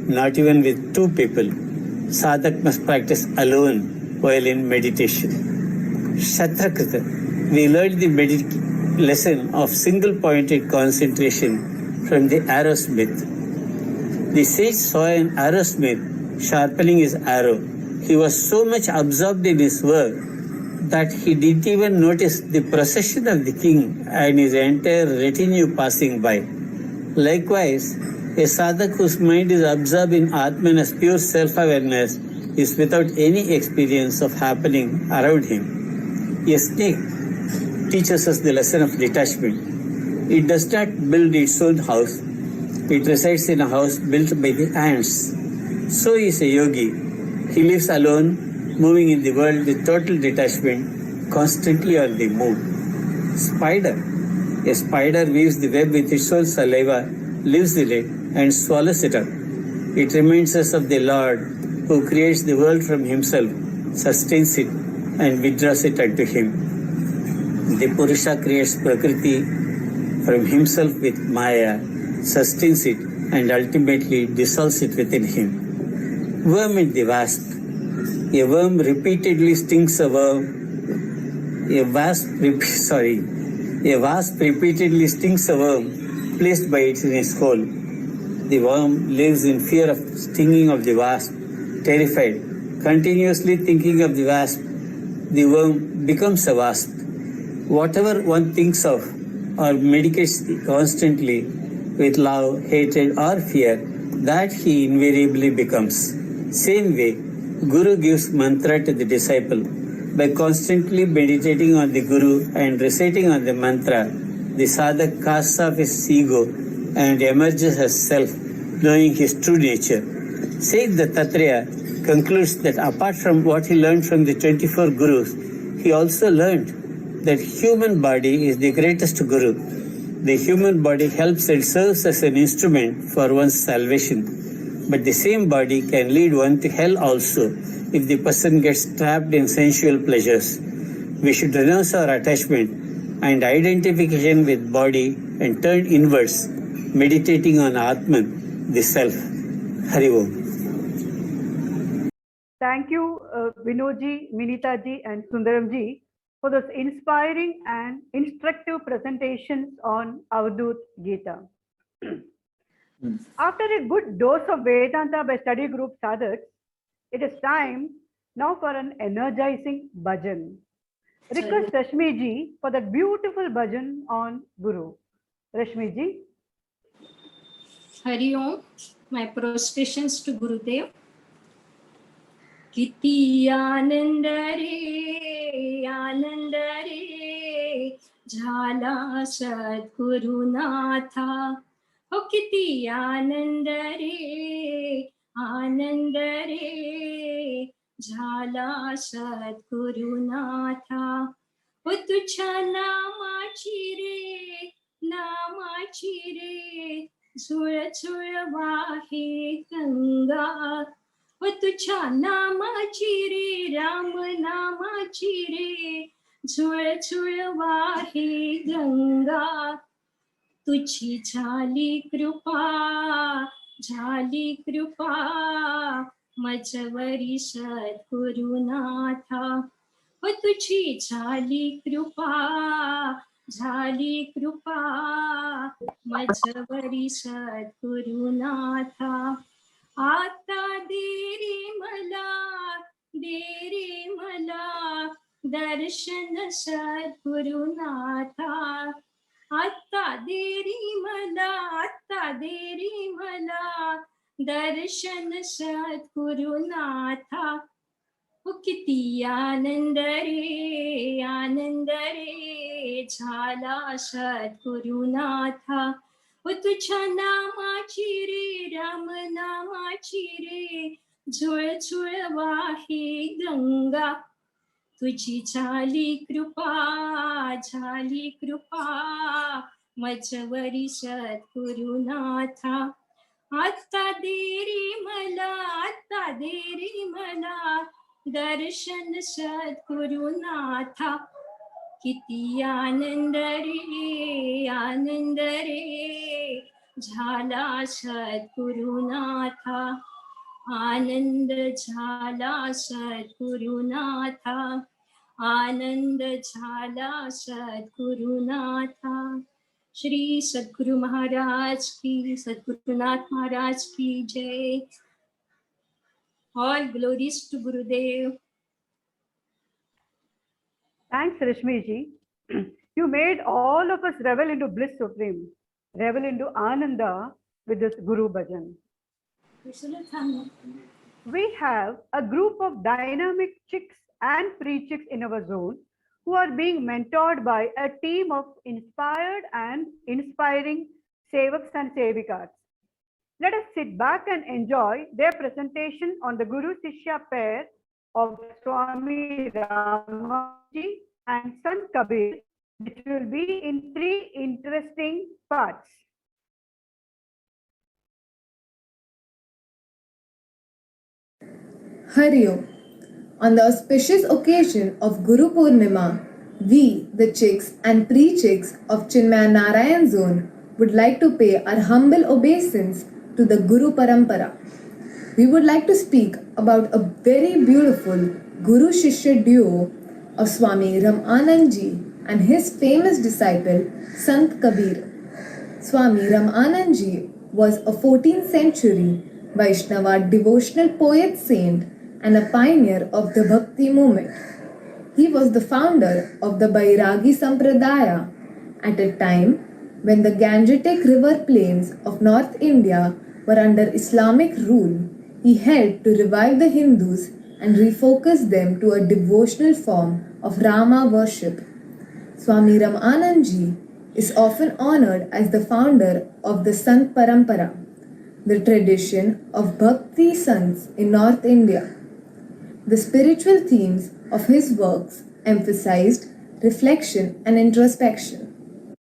not even with 2 people. Sadhak must practice alone while in meditation. Shatrakrita, we learned the lesson of single-pointed concentration from the arrowsmith. The sage saw an arrowsmith sharpening his arrow. He was so much absorbed in his work that he didn't even notice the procession of the king and his entire retinue passing by. Likewise, a sadhak whose mind is absorbed in Atman as pure self-awareness is without any experience of happening around him. A snake teaches us the lesson of detachment. It does not build its own house. It resides in a house built by the ants. So is a yogi. He lives alone, moving in the world with total detachment, constantly on the move. Spider. A spider weaves the web with its own saliva lives in it, and swallows it up. It reminds us of the Lord who creates the world from himself, sustains it, and withdraws it unto him. The Purusha creates Prakriti from himself with Maya, sustains it, and ultimately dissolves it within him. Worm and the wasp. A worm repeatedly stings a worm. A wasp repeatedly stings a worm placed by it in its hole. The worm lives in fear of stinging of the wasp. Terrified, continuously thinking of the wasp, the worm becomes a wasp. Whatever one thinks of or meditates constantly with love, hatred, or fear, that he invariably becomes. Same way, Guru gives mantra to the disciple. By constantly meditating on the Guru and reciting on the mantra, the sadhak casts off his ego and emerges as self, knowing his true nature. Said the Tattreya concludes that apart from what he learned from the 24 Gurus, he also learned that human body is the greatest Guru. The human body helps and serves as an instrument for one's salvation. But the same body can lead one to hell also if the person gets trapped in sensual pleasures. We should renounce our attachment and identification with body and turn inwards, meditating on Atman, the self. Hari Om. Thank you, Vinodji, Minitaji, and Sundaramji for those inspiring and instructive presentations on Avadut Gita. After a good dose of Vedanta by study group sadhaks, it is time now for an energizing bhajan. Request Rashmi ji for that beautiful bhajan on Guru. Rashmi ji. Hari Om, my prostrations to Gurudev. Kiti anandare, jhala Sadguru Natha. O kiti anandare, jhala Sadguru Natha. O tuchha namachi re, zura zura vahe ganga. O tuchha namachi re, Ram namachi re, zura zura vahe ganga. तुझी झाली कृपा मजवरी सद्गुरुनाथा. ओ तुझी झाली कृपा मजवरी सद्गुरुनाथा. आता दे रे मला दर्शन सद्गुरुनाथा. आता देरी मला दर्शन सद्गुरुनाथा. ओ किती आनंद रे झाला सद्गुरुनाथा. ओ तुझ्या नामाची रे, राम नामाची रे, झुळ झुळ वाहे गंगा. तुझी झाली कृपा मजवरी सद्गुरुनाथा. आता देरी मला दर्शन सद्गुरुनाथा. किती आनंद रे झाला सद्गुरुनाथा. आनंद झाला सद्गुरुनाथा. आनंद झाला सद्गुरुनाथा. श्री सद्गुरु महाराज की, सद्गुरुनाथ महाराज की जय. All glories to Gurudev. Thanks, Rashmi ji. You made all of us revel into bliss supreme, revel into Ananda with this Guru Bhajan. We have a group of dynamic chicks and pre-chicks in our zone who are being mentored by a team of inspired and inspiring sevaks and sevikas. Let us sit back and enjoy their presentation on the Guru Shishya pair of Swami Ramaji and Sant Kabir, which will be in 3 interesting parts. Hari Om. On the auspicious occasion of Guru Purnima, we, the chicks and pre-chicks of Chinmaya Narayan Zone, would like to pay our humble obeisance to the Guru Parampara. We would like to speak about a very beautiful Guru Shishya duo of Swami Ramanand Ji and his famous disciple Sant Kabir. Swami Ramanand Ji was a 14th century Vaishnava devotional poet saint and a pioneer of the Bhakti movement. He was the founder of the Bairagi Sampradaya at a time when the Gangetic river plains of North India were under Islamic rule. He helped to revive the Hindus and refocus them to a devotional form of Rama worship. Swami Ramanand Ji is often honored as the founder of the Sant Parampara, the tradition of Bhakti Sants in North India. The spiritual themes of his works emphasized reflection and introspection.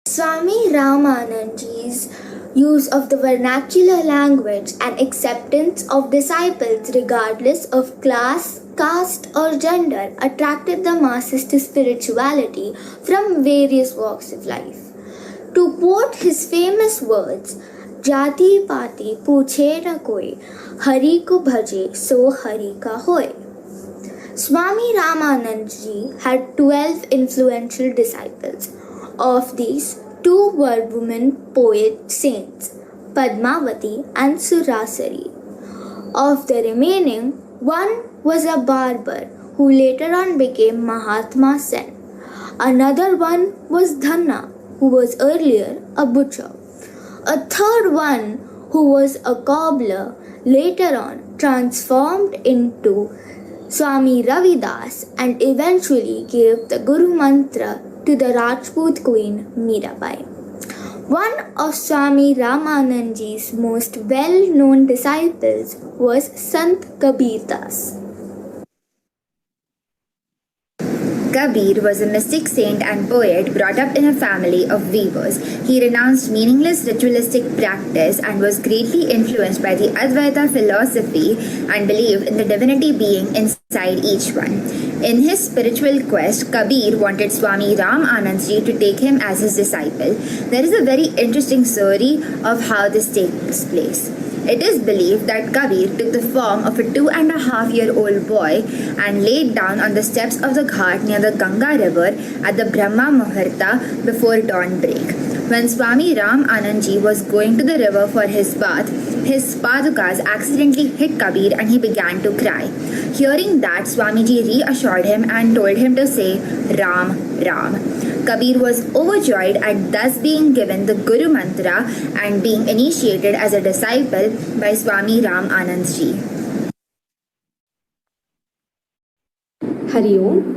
Swami Ramanand Ji's use of the vernacular language and acceptance of disciples regardless of class, caste or gender attracted the masses to spirituality from various walks of life. To quote his famous words, Jati Pati Puche na koi, Hari ko bhaje so Hari ka hoy. Swami Ramanand Ji had 12 influential disciples. Of these, 2 were women poet saints, Padmavati and Surasari. Of the remaining, 1 was a barber who later on became Mahatma Sen. Another one was Dhanna, who was earlier a butcher. A third one, who was a cobbler, later on transformed into Swami Ravidas and eventually gave the Guru Mantra to the Rajput queen Mirabai. One of Swami Ramanand Ji's most well-known disciples was Sant Kabir Das. Kabir was a mystic saint and poet brought up in a family of weavers. He renounced meaningless ritualistic practice and was greatly influenced by the Advaita philosophy and believed in the divinity being inside each one. In his spiritual quest, Kabir wanted Swami Ramanand Ji to take him as his disciple. There is a very interesting story of how this takes place. It is believed that Kabir took the form of a 2.5-year-old boy and laid down on the steps of the ghat near the Ganga river at the Brahma Muhurta before dawn break. When Swami Ramanand Ji was going to the river for his bath, his padukas accidentally hit Kabir and he began to cry. Hearing that, Swamiji reassured him and told him to say Ram, Ram. Kabir was overjoyed at thus being given the Guru Mantra and being initiated as a disciple by Swami Ramanand Ji. Hari Om.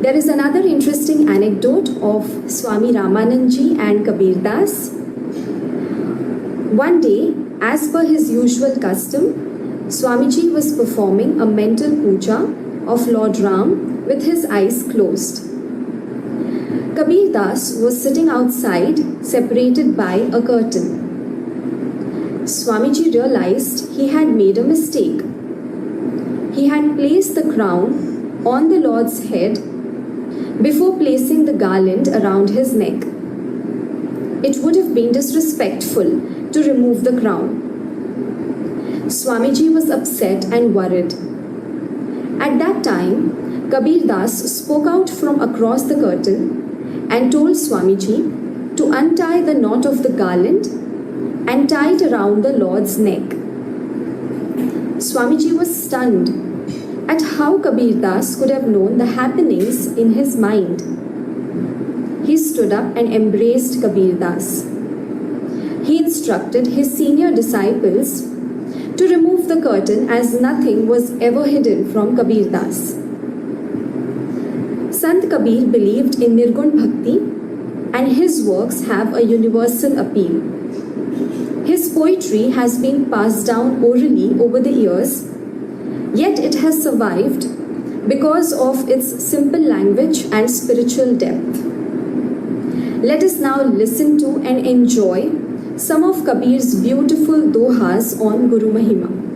There is another interesting anecdote of Swami Ramanand Ji and Kabir Das. One day, as per his usual custom, Swamiji was performing a mental puja of Lord Ram with his eyes closed. Kabir Das was sitting outside, separated by a curtain. Swamiji realized he had made a mistake. He had placed the crown on the Lord's head before placing the garland around his neck. It would have been disrespectful to remove the crown. Swamiji was upset and worried. At that time, Kabir Das spoke out from across the curtain and told Swamiji to untie the knot of the garland and tie it around the Lord's neck. Swamiji was stunned at how Kabir Das could have known the happenings in his mind. He stood up and embraced Kabir Das. He instructed his senior disciples to remove the curtain as nothing was ever hidden from Kabir Das. Sant Kabir believed in Nirgun Bhakti and his works have a universal appeal. His poetry has been passed down orally over the years, yet it has survived because of its simple language and spiritual depth. Let us now listen to and enjoy some of Kabir's beautiful dohas on Guru Mahima.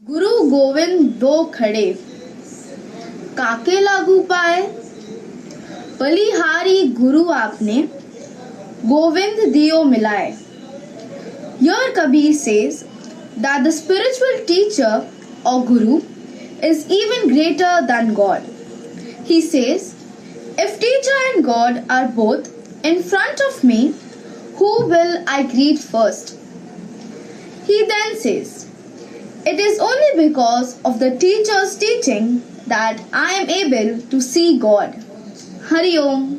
गुरु गोविंद दो खड़े काके लागू पाए बलिहारी गुरु आपने गोविंद दियो मिलाए. Here Kabir says that the spiritual teacher or guru is even greater than God. He says, if teacher and God are both in front of me, who will I greet first? He then says, it is only because of the teacher's teaching that I am able to see God. Hari Om.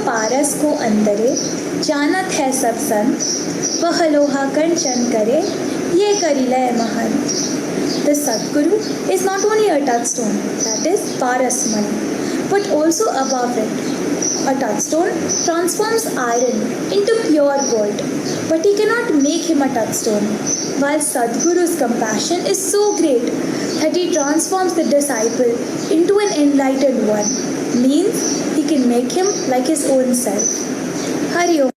पारस को अंतरे, जानत है सब संत, वह लोहा कंचन करे, ये करिलय महंत. The Sadguru is not only a touchstone, that is Parasmani, but also above it. A touchstone transforms iron into pure gold, but he cannot make him a touchstone, while Sadguru's compassion is so great that he transforms the disciple into an enlightened one, means he can make him like his own self. Hari Om.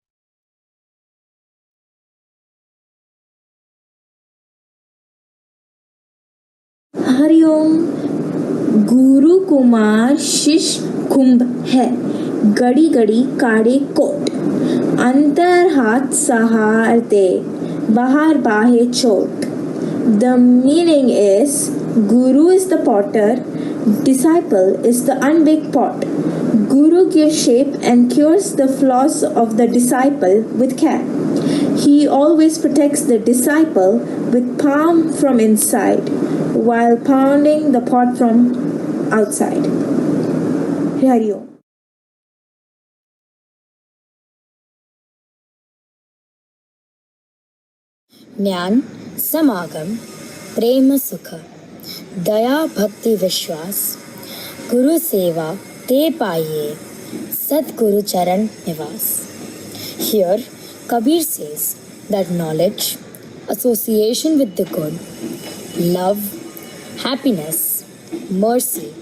Hariom. गुरु कुमार शिष्य कुंभ है, गड़ी गड़ी काड़े coat, अंतर हाथ सहार दे, बाहर बाहे चोट. The meaning is, Guru is the potter, disciple is the unbaked pot. Guru gives shape and cures the flaws of the disciple with care. He always protects the disciple with palm from inside, while pounding the pot from outside. Hari Om. ज्ञान समागम प्रेम सुख दया भक्ति विश्वास गुरु सेवा ते पाइए सतगुरु चरण निवास. Here Kabir says that knowledge, association with the good, love, happiness, mercy,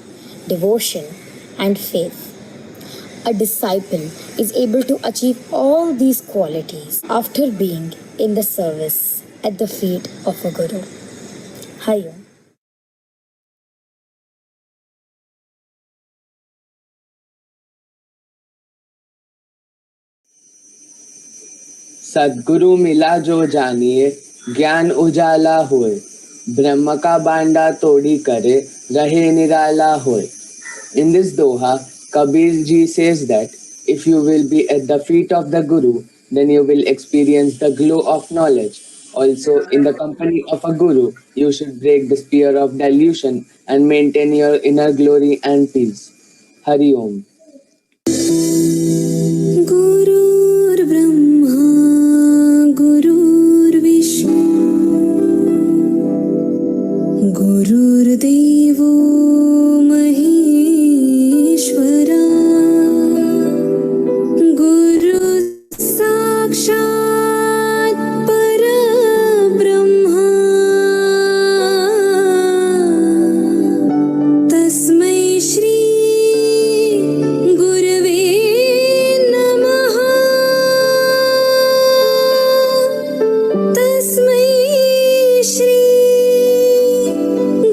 devotion and faith. A disciple is able to achieve all these qualities after being in the service at the feet of a guru. Hari Om. सद्गुरु मिला जो जानिए, ज्ञान उजाला होए, ब्रह्म का बांडा तोड़ी करे, रहे निराला होए. In this doha, Kabir ji says that if you will be at the feet of the Guru, then you will experience the glow of knowledge. Also, in the company of a Guru, you should break the spear of delusion and maintain your inner glory and peace. Hari Om. Gurur Brahma, Gurur Vishnu, Gurur Devo Maheshwara, Guru Sakshat Parabrahma, Tasmai Shri Gurave Namaha, Tasmai Shri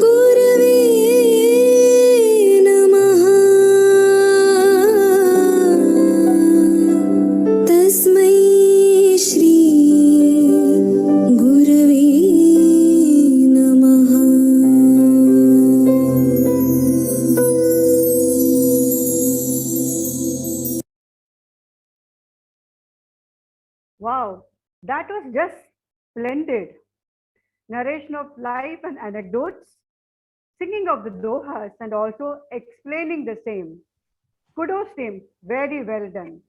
Gurave Namaha, Tasmai Shri Gurave Namaha. Wow, that was just splendid. Narration of life and anecdotes, singing of the dohas and also explaining the same. Kudos team, very well done.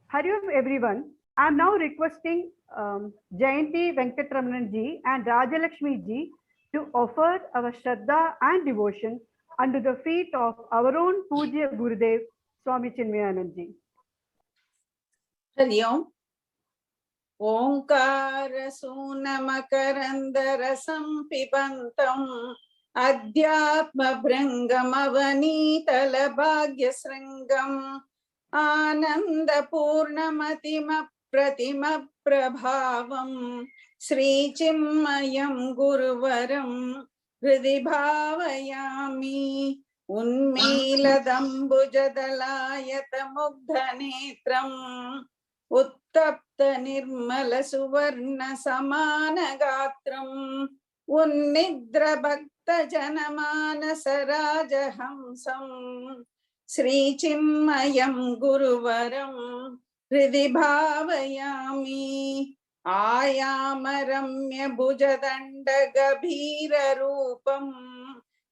Hari Om everyone. I am now requesting Jayanti Venkatramanan ji and Rajalakshmi ji to offer our Shraddha and devotion under the feet of our own Pujya Gurudev Swami Chinmayanand ji. Hari ओम. ओंकार सूनमकरंदरसं पिबन्तम् अध्यात्म भृङ्गमवनीतल भाग्यशृङ्गम् आनन्दपूर्णमतिमप्रतिम प्रभावम् श्रीचिन्मयं गुरुवरं हृदि भावयामि. उन्मीलदम्बुजदलायतमुग्धनेत्रम् उत्तप्त निर्मल सुवर्ण समान गात्रम् उन्निद्र भक्त जनमानस राजहंसम् श्रीचिन्मयं गुरुवरं हृदि भावयामि. आयाम रम्य भुजदण्ड गभीर रूपम्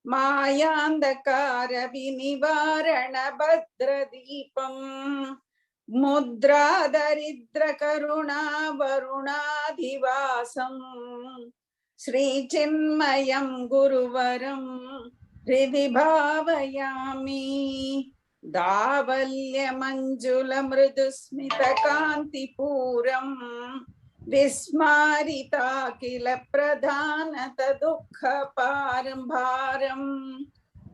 मायान्धकार विनिवारण भद्रदीपं मुद्रादरिद्र करुणा वरुणाधिवासं श्रीचिन्मयं गुरुवरं हृदि भावयामि। दावल्यमञ्जुलमृदुस्मितकान्तिपूरं विस्मारिताखिल प्रधानत दुःखपारं भारम्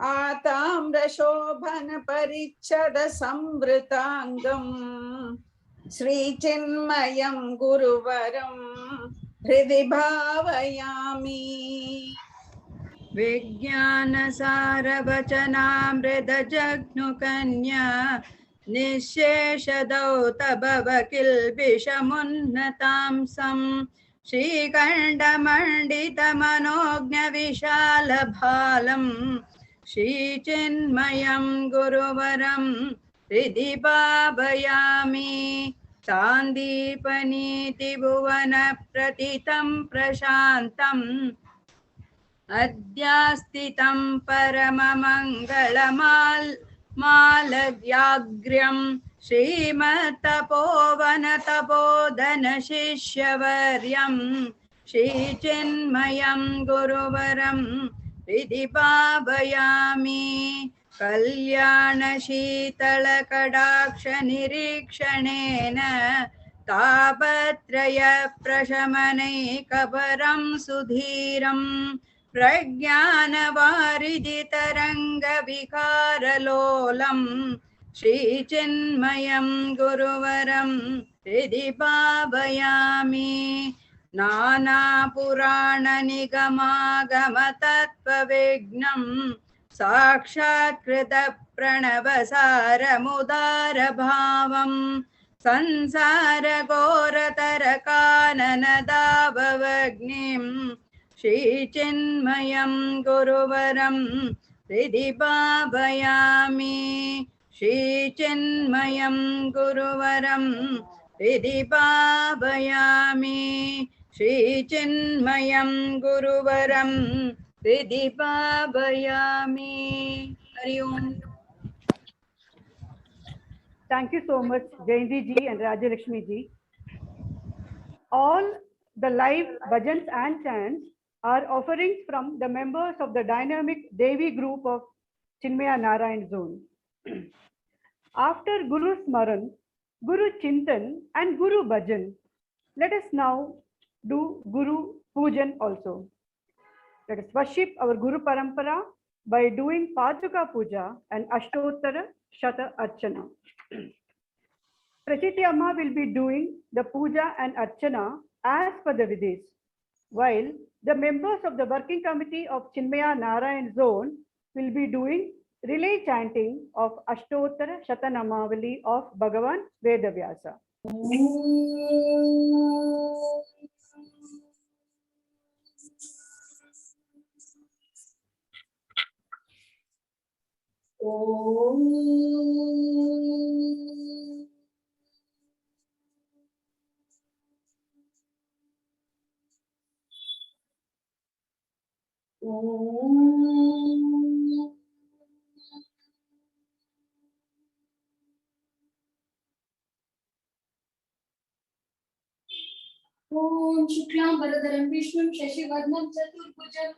आताम्रशोभन परिच्छद संवृताङ्गम् श्रीचिन्मयं गुरुवरं हृदि भावयामि। विज्ञानसारवचनामृतजघ्नुकन्या निःशेषदौतभवकिल्बिषमुन्नतांसं श्रीखण्डमण्डितमनोज्ञविशालभालं श्रीचिन्मयं गुरुवरं हृदि भावयामि। सान्दीपनीतिभुवनप्रथितं प्रशान्तम् अद्यास्तितं परममङ्गलमालव्याघ्र्यं श्रीमत्तपोवनतपोधनशिष्यवर्यं श्रीचिन्मयं गुरुवरं हृदि भावयामि। कल्याणशीतलकटाक्षनिरीक्षणेन तापत्रयप्रशमनैकपरं सुधीरं प्रज्ञानवारिधितरङ्गविकारलोलं श्रीचिन्मयं गुरुवरं हृदि भावयामि। नानापुराणनिगमागमतत्त्वविज्ञं साक्षात्कृतप्रणवसारमुदारभावं संसारघोरतरकाननदाभवग्निं श्रीचिन्मयं गुरुवरं हृदि भावयामि। श्रीचिन्मयं गुरुवरं हृदि भावयामि। श्रीचिन्मयं गुरुवरं हृदि भावयामि। हरि ओम। Thank you so much, Jayanti ji and Rajalakshmi ji. All the live bhajans and chants are offerings from the members of the dynamic Devi group of Chinmaya Narayan Zone. After Guru Smaran, Guru Chintan and Guru Bhajan, let us now do Guru Pujan also. Let us worship our Guru Parampara by doing Paduka Puja and Ashtottara Shata Archana. Prachiti Amma will be doing the puja and archana as per the vidhis, while the members of the working committee of Chinmaya Narayan Zone will be doing relay chanting of Ashtottara Shatanamavali of Bhagavan Vedavyasa. Om Shuklam Varadaram Vishnum Shashivarnam Chaturbhujam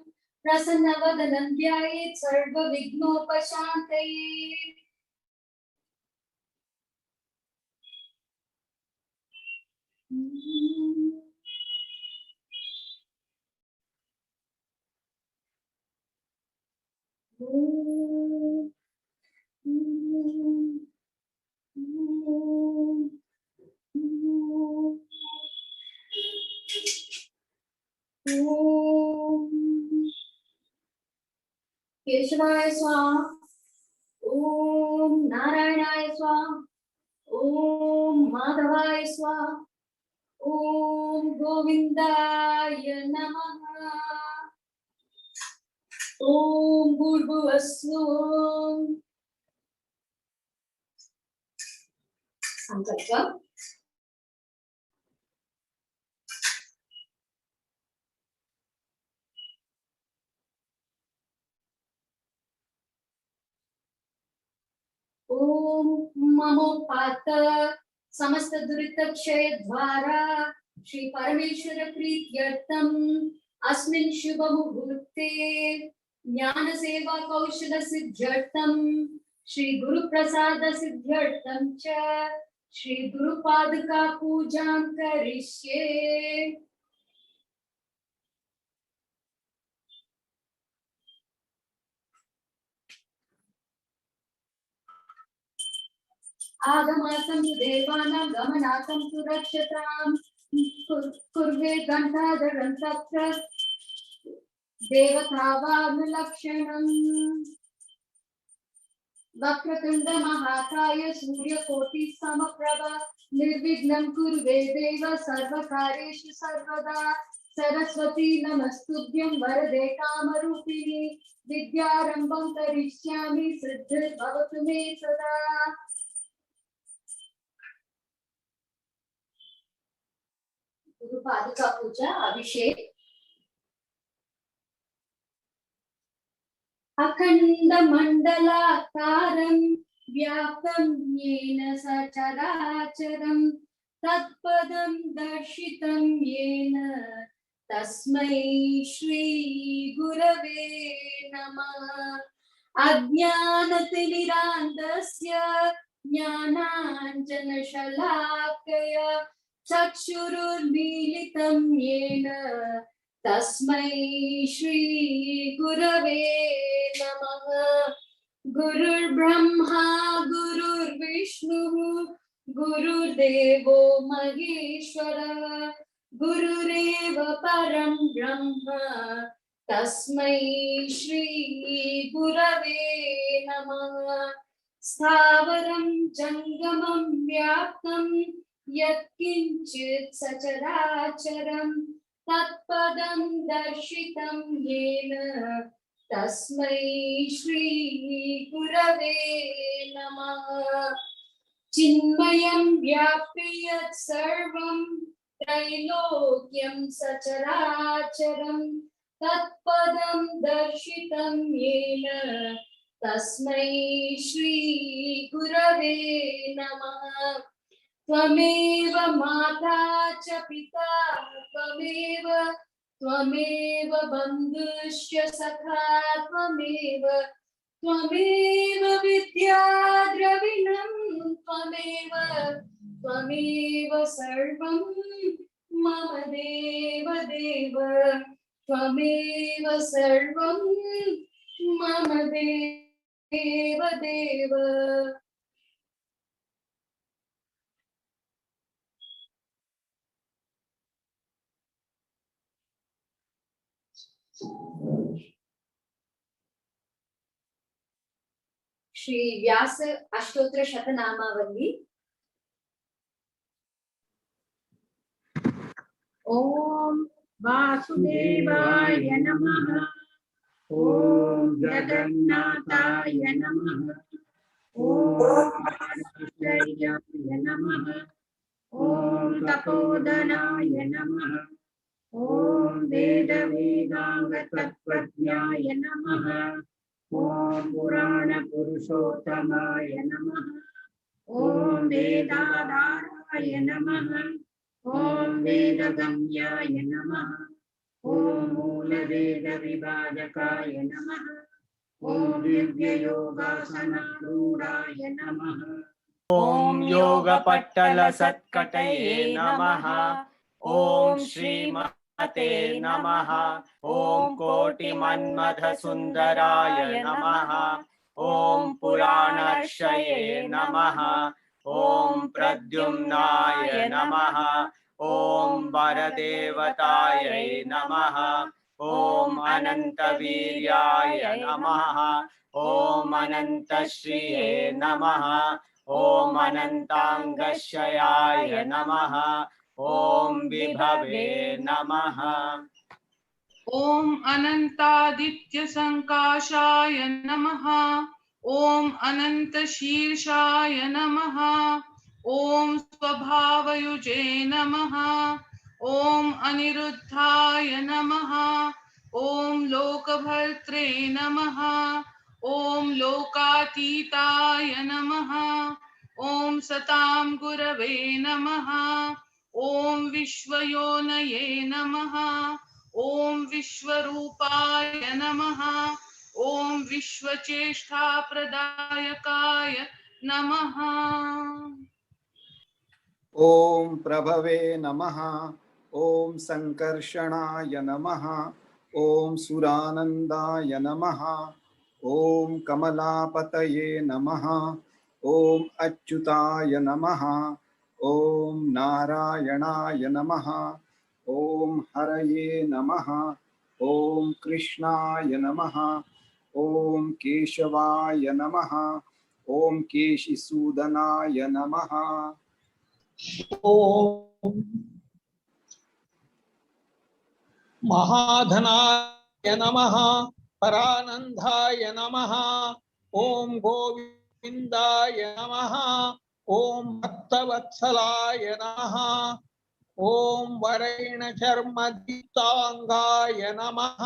Prasannavadanan Dhyayet Sarva Vignopashantayet. Keshavaya Swaha, Om Narayanaya Swaha, Om Madhavaya Swaha, Om Govindaya Namaha, Om Bhurvasvum. Sankalpa. ओम ममोपात समस्त दुरितक्षय द्वारा श्री परमेश्वर प्रीत्यर्थम अस्मिन् शुभ मुहूर्ते ज्ञान सेवा कौशल सिद्ध्यर्थम श्री गुरु प्रसाद सिद्ध्यर्थम च श्री गुरुपादुका पूजां करिष्ये। आगमार्थं तु देवानां गमनार्थं तु रक्षतां कुर्वे गन्धाधरं तत्र देवतावानुलक्षणम्। वक्रतुण्ड महाकाय सूर्यकोटि समप्रभ निर्विघ्नं कुर्वे देव सर्वकार्येषु सर्वदा। सरस्वती नमस्तुभ्यं वरदे कामरूपिणी विद्यारम्भं करिष्यामि सिद्धिर्भवतु मे सदा। गुरु पादुका पूजा अभिषेक। अखंड मंडलाकारं व्याप्तं येन सचराचरं तत्पदं दर्शितं येन तस्मै श्री गुरवे नमः। अज्ञानतिमिरान्धस्य ज्ञानाञ्जनशलाकया चक्षुरुन्मीलितं येन तस्मै श्री गुरवे नमः। गुरुर्ब्रह्मा गुरुर्विष्णुः गुरुर्देवो महेश्वरः गुरुरेव परं ब्रह्म तस्मै श्री गुरवे नमः। स्थावरं जङ्गमं व्याप्तं यत्किञ्चित् सचराचरं तत्पदं दर्शितं येन तस्मै श्री गुरवे नमः। चिन्मयं व्याप्य यत् सर्वं त्रैलोक्यं सचराचरं तत्पदं दर्शितं येन तस्मै श्री गुरवे नमः। त्वमेव माता च पिता त्वमेव बन्धुश्च सखा त्वमेव विद्या द्रविणं त्वमेव सर्वं मम देव त्वमेव सर्वं मम देव। श्री व्यास अष्टोत्तर शतनामावली। ओम वासुदेवाय नमः। ओम जगन्नाथाय नमः। ओम आचार्याय नमः। ओम तपोधनाय नमः। ओम वेद वेदांग तत्वज्ञाय नमः। ओम पुराण पुरुषोत्तमाय नमः। ओम वेदाधाराय नमः। ओम वेदगम्याय नमः। ओम मूल वेद विभाजकाय नमः। ओम दिव्य योगासनारूढ़ाय नमः। ओम योगपट्टल सत्कटये नमः। ओम श्रीमते नमः। ओम कोटिमन्मथ सुंदराय नमः। ओम पुराणर्षये नमः। ओम प्रद्युम्नाय नमः। ओम वरदेवतायै नमः। ओम अनंतवीर्याय नमः। ओम अनंतश्रिये नमः। ओम अनंतांगशयाय नमः। ओम विभवे नमः। ओम अनंतादित्य संकाशाय नमः। ओम अनंत शीर्षाय नमः। ओम स्वभावयुजे नमः। ओम अनिरुद्धाय नमः। ओम लोकभर्त्रे नमः। ॐ लोकातीताय नमः। ॐ सतां गुरवे नमः। ॐ विश्वयोनये नमः। ॐ विश्वरूपाय नमः। ॐ विश्वचेष्टाप्रदायकाय नमः। ॐ प्रभवे नमः। ॐ संकर्षणाय नमः। ॐ सुरानन्दाय नमः। ॐ कमलापतये नमः। ॐ अच्युताय नमः। ॐ नारायणाय नमः। ॐ हरये नमः। ॐ कृष्णाय नमः। ॐ केशवाय नमः। ॐ केशिसूदनाय नमः। ॐ महाधनाय नमः। परानंदाय नमः। ॐ गोविंदाय नमः। ॐ भक्तवत्सलाय नमः। ॐ वरेण्यचर्मदीप्तांगाय नमः।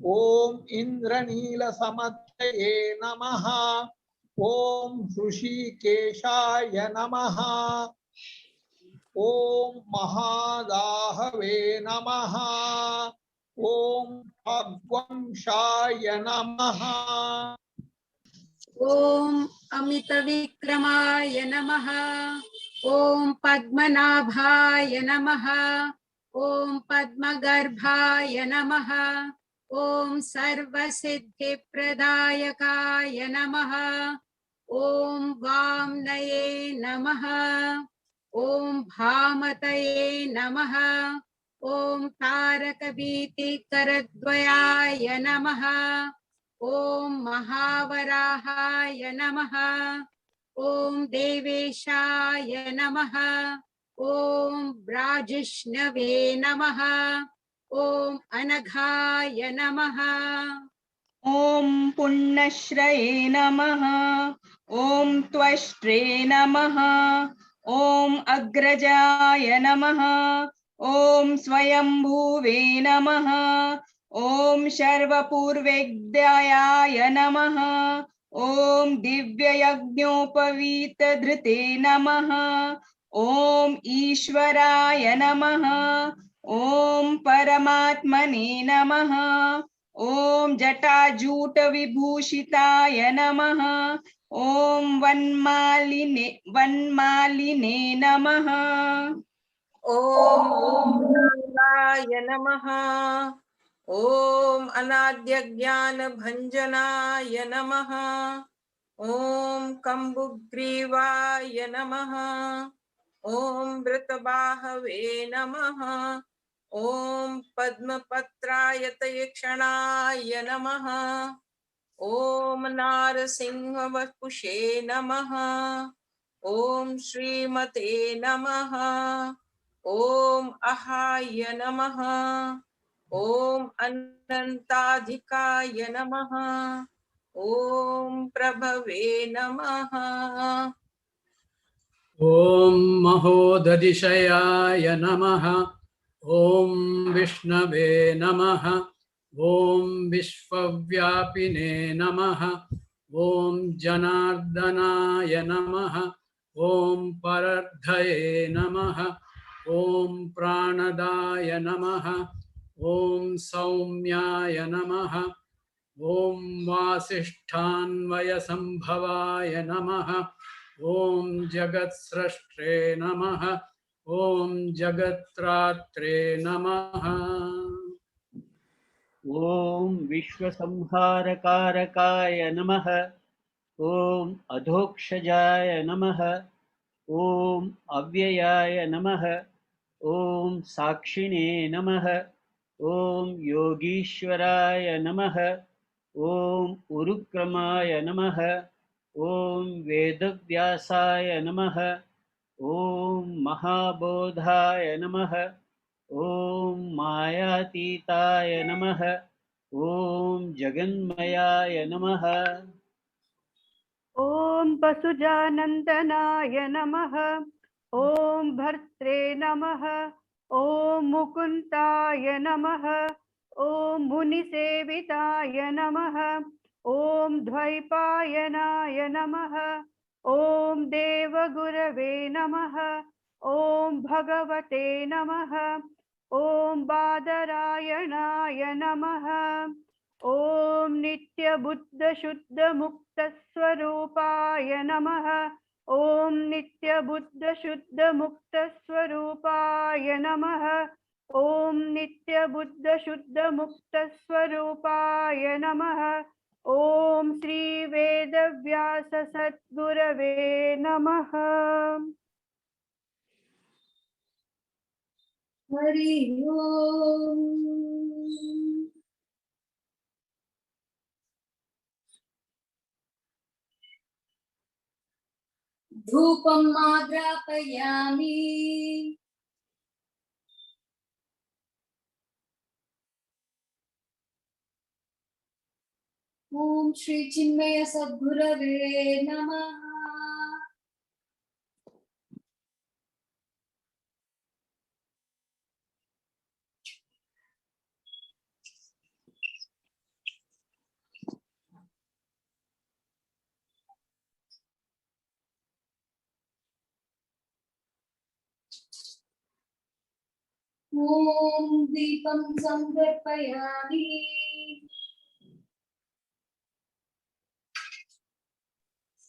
ॐ इन्द्रनीलसमध्वये नमः। ॐ ऋषिकेशाय नमः। ॐ महादाहवे नमः। ॐ भगवंशाय नमः। ॐ अमितविक्रमाय नमः। ॐ पद्मनाभाय नमः। ॐ पद्मगर्भाय नमः। ॐ सर्वसिद्धिप्रदायकाय नमः। ॐ वामनये नमः। ॐ भामतये नमः। ॐ तारकभीतिकरद्वयाय नमः। ॐ महावराहाय नमः। ॐ देवेशाय नमः। ॐ ब्राजिष्णवे नमः। ॐ अनघाय नमः। ॐ पुण्यश्रये नमः। ॐ त्वष्ट्रे नमः। ॐ अग्रजाय नमः। ॐ स्वयंभुवे नमः। ॐ सर्वपूर्वेद्याय नमः। ॐ दिव्ययज्ञोपवीतधृते नमः। ॐ ईश्वराय नमः। ॐ परमात्मने नमः। ॐ जटाजूटविभूषिताय नमः। ॐ वन्मालिने नमः। ॐ गङ्गाय नमः। ॐ अनाद्यज्ञानभञ्जनाय नमः। ॐ कम्बुग्रीवाय नमः। ॐ वृतबाहवे नमः। ॐ पद्मपत्रायतयक्षणाय नमः। ॐ नारसिंहवपुषे नमः। ॐ श्रीमते नमः। ॐ अहाय नमः। ॐ अनन्ताधिकाय नमः। ॐ प्रभवे नमः। ॐ महोदधिशयाय नमः। ॐ विष्णवे नमः। ॐ विश्वव्यापिने नमः। ॐ जनार्दनाय नमः। ॐ परर्धये नमः। ॐ प्राणदाय नमः। ॐ सौम्याय नमः। ॐ वासिष्ठान्वयसंभवाय नमः। ॐ जगत्स्रष्टे नमः। ॐ जगत्रात्रे नमः। ॐ विश्वसंहारकारकाय नमः। ॐ अधोक्षजाय नमः। ॐ अव्ययाय नमः। ॐ साक्षिणे नमः। ॐ योगीश्वराय नमः। ॐ उरुक्रमाय नमः। ॐ वेदव्यासाय नमः। ॐ महाबोधाय नमः। ॐ मायातीताय नमः। ॐ जगन्मयाय नमः। ॐ वसुजानन्दनाय नमः। ॐ भर्त्रे नमः। ॐ मुकुन्दाय नमः। ॐ मुनिसेविताय नमः। ॐ द्वैपायनाय नमः। ॐ देवगुरवे नमः। ॐ भगवते नमः। ॐ बादरायणाय नमः। ॐ नित्यबुद्धशुद्धमुक्तस्वरूपाय नमः। ॐ नित्यबुद्धशुद्धमुक्तस्वरूपाय नमः। ॐ नित्यबुद्धशुद्धमुक्तस्वरूपाय नमः। ॐ श्री वेदव्यास सद्गुरवे नमः। हरि ओम। धूपं आग्रापयामि। ओम श्री चिन्मय सद्गुरवे नमः। ओम दीपं समर्पयामि।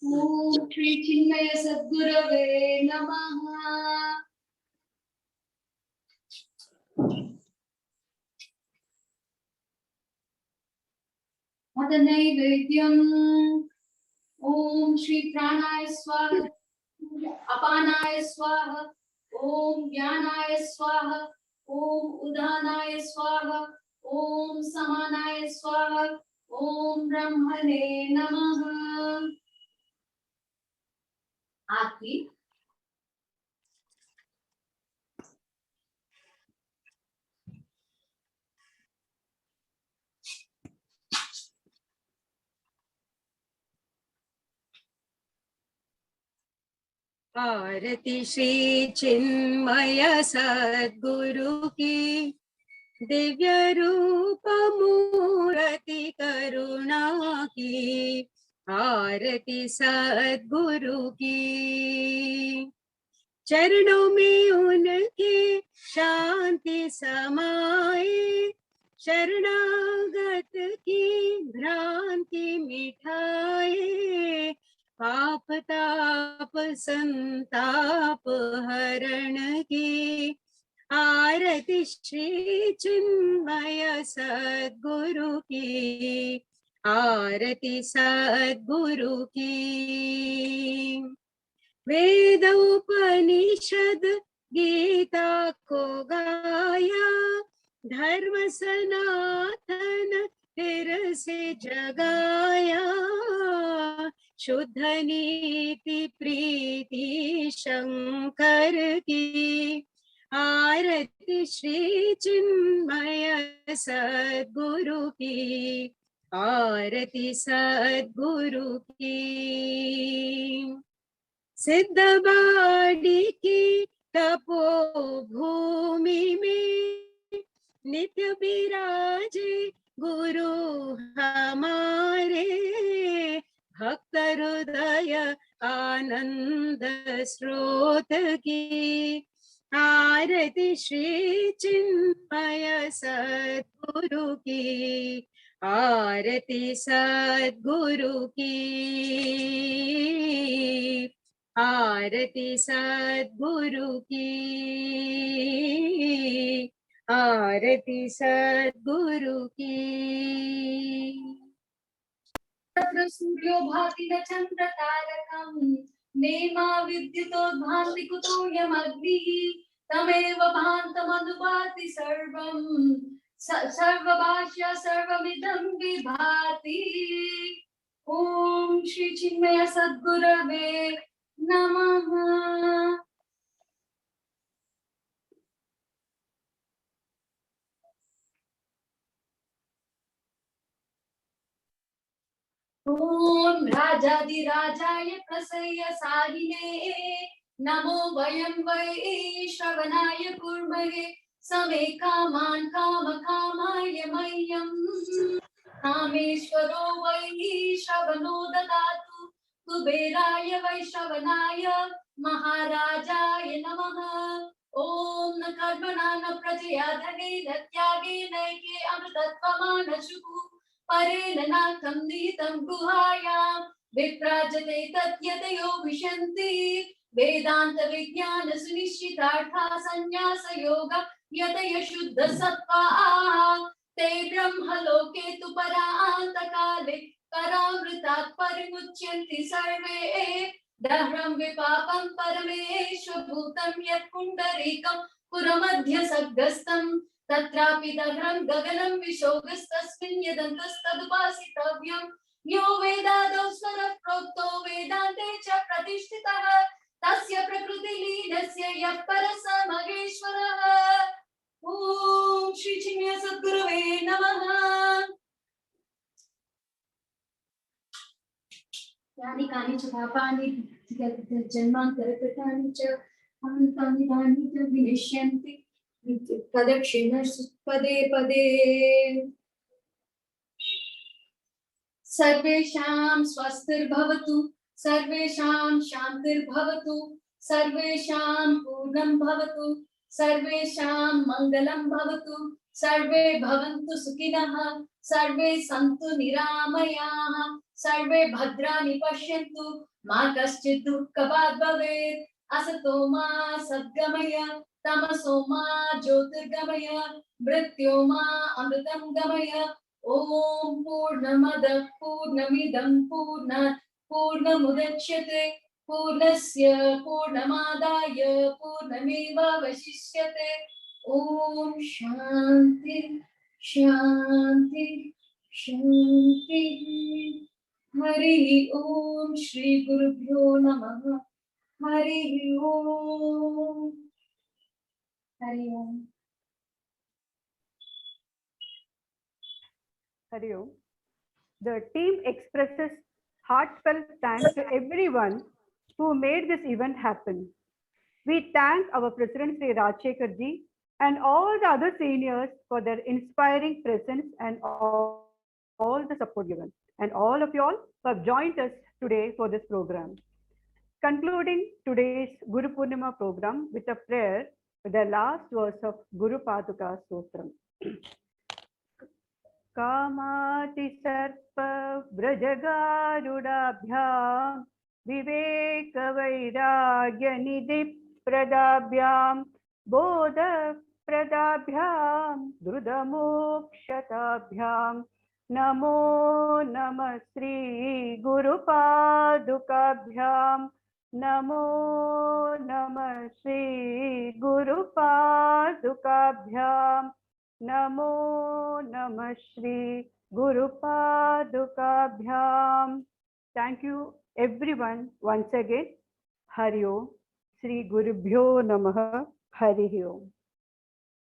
ओम श्री चिन्मय सद्गुरवे नमः। अथ नैवेद्यम्। ओम श्री प्राणाय स्वाहा। अपानाय स्वाहा। ओम ज्ञानाय स्वाहा। ओम उदानाय स्वाहा। ओम समानाय स्वाहा। ओम ब्रह्मणे नमः। आरती। आरती श्री चिन्मय सद्गुरु की, दिव्य रूप मूर्ति करुणा की। आरती सद्गुरु की, चरणों में उनके शांति समाए। शरणागत की भ्रांति मिठाए। पाप ताप संताप हरण की। आरती श्री चिन्मय सद्गुरु की। आरती सद्गुरु की। वेद उपनिषद गीता को गाया। धर्म सनातन फिर से जगाया। शुद्ध नीति प्रीति शंकर की। आरती श्री चिन्मय सद्गुरु की। आरती सद्गुरु की। सिद्ध बाड़ी की तपोभूमि में नित्य विराजे गुरु हमारे। भक्त हृदय आनंद स्रोत की। आरती श्री चिन्मय सद्गुरु की। आरती सद्गुरु की। आरती सद्गुरु की। आरती सद्गुरु की। तत्र सूर्यो भाति न चंद्र तारकम् नेमा विद्युतोद्भान्ति कुतो यमग्निः तमेव भान्तमनुभाति सर्वम् सर्वभाष्य सर्वमिदं विभाति। ओम श्री चिन्मय सद्गुरवे नमः। ओम राजाधिराजाय प्रसह्य साहिने नमो वयं वै श्रवणाय कुर्महे समे कामान् कामकामाय मह्यम्। कामेश्वरो वै श्रवणो ददातु कुबेराय वैश्रवणाय महाराजाय नमः। ओम न कर्मणा न प्रजया धनेन त्यागेनैके अमृतत्वमानशुः परेण नाकं निहितं गुहायां विप्राजते तद्यतयो विशन्ति वेदांत विज्ञान सुनिश्चितार्था संन्यास योग यतय शुद्ध सत्त्वाः ते ब्रह्मलोके तु परान्त काले परामृतात् परिमुच्यन्ति सर्वे दह्रं विपापं परमेश्वरभूतं यत्पुण्डरीकं पुरमध्य सद्गस्तं तत्रापि दह्रं गगनं विशोगस्तस्मिन् यदन्तस्तदुपासितव्यं यो वेदादौ स्वरः प्रोक्तो वेदान्ते च प्रतिष्ठितः तस्य प्रकृतिलीनस्य यः परः स महेश्वरः। ओम श्री चिन्मय सद्गुरवे नमः। यानि कानि च पापानि जन्मान्तरकृतानि च तानि तानि च विनश्यन्ति प्रदक्षिण पदे पदे। सर्वेषां स्वस्तिर्भवतु सर्वेषां शान्तिर्भवतु सर्वेषां पूर्णं भवतु सर्वेषां मङ्गलं भवतु सर्वे भवन्तु सुखिनः सर्वे सन्तु निरामयाः सर्वे भद्राणि पश्यन्तु मा कश्चित् दुःखभाग् भवेत्। असतो मा सद्गमय तमसो मा ज्योतिर्गमय मृत्यो मा अमृतं गमय। ओम पूर्णमदः पूर्णमिदं पूर्णात् पूर्णमुदच्यते पूर्णस्य पूर्णमादाय पूर्णमेवावशिष्यते। ओम शांति शांति शांति। हरि ओम श्री गुरुभ्यो नमः। हरि ओम हरि ओम। Hari Om. The team expresses heartfelt thanks to everyone who made this event happen. We thank our President Sri Rajshekhar ji and all the other seniors for their inspiring presence and all the support given. And all of you all who have joined us today for this program. Concluding today's Guru Purnima program with a prayer with the last verse of Guru Paduka Sutram. कामाति सर्प व्रजगारुडाभ्यां विवेक वैराग्य निधि प्रदाभ्यां बोध प्रदाभ्यां द्रुतमोक्षताभ्यां नमो नमः श्री गुरुपादुकाभ्यां नमो नमः श्री गुरुपादुकाभ्यां नमो नमः Shri गुरुपादुकाभ्याम. Thank you everyone once again. Hari Om. Shri Gurubhyo Namaha. Hari Om.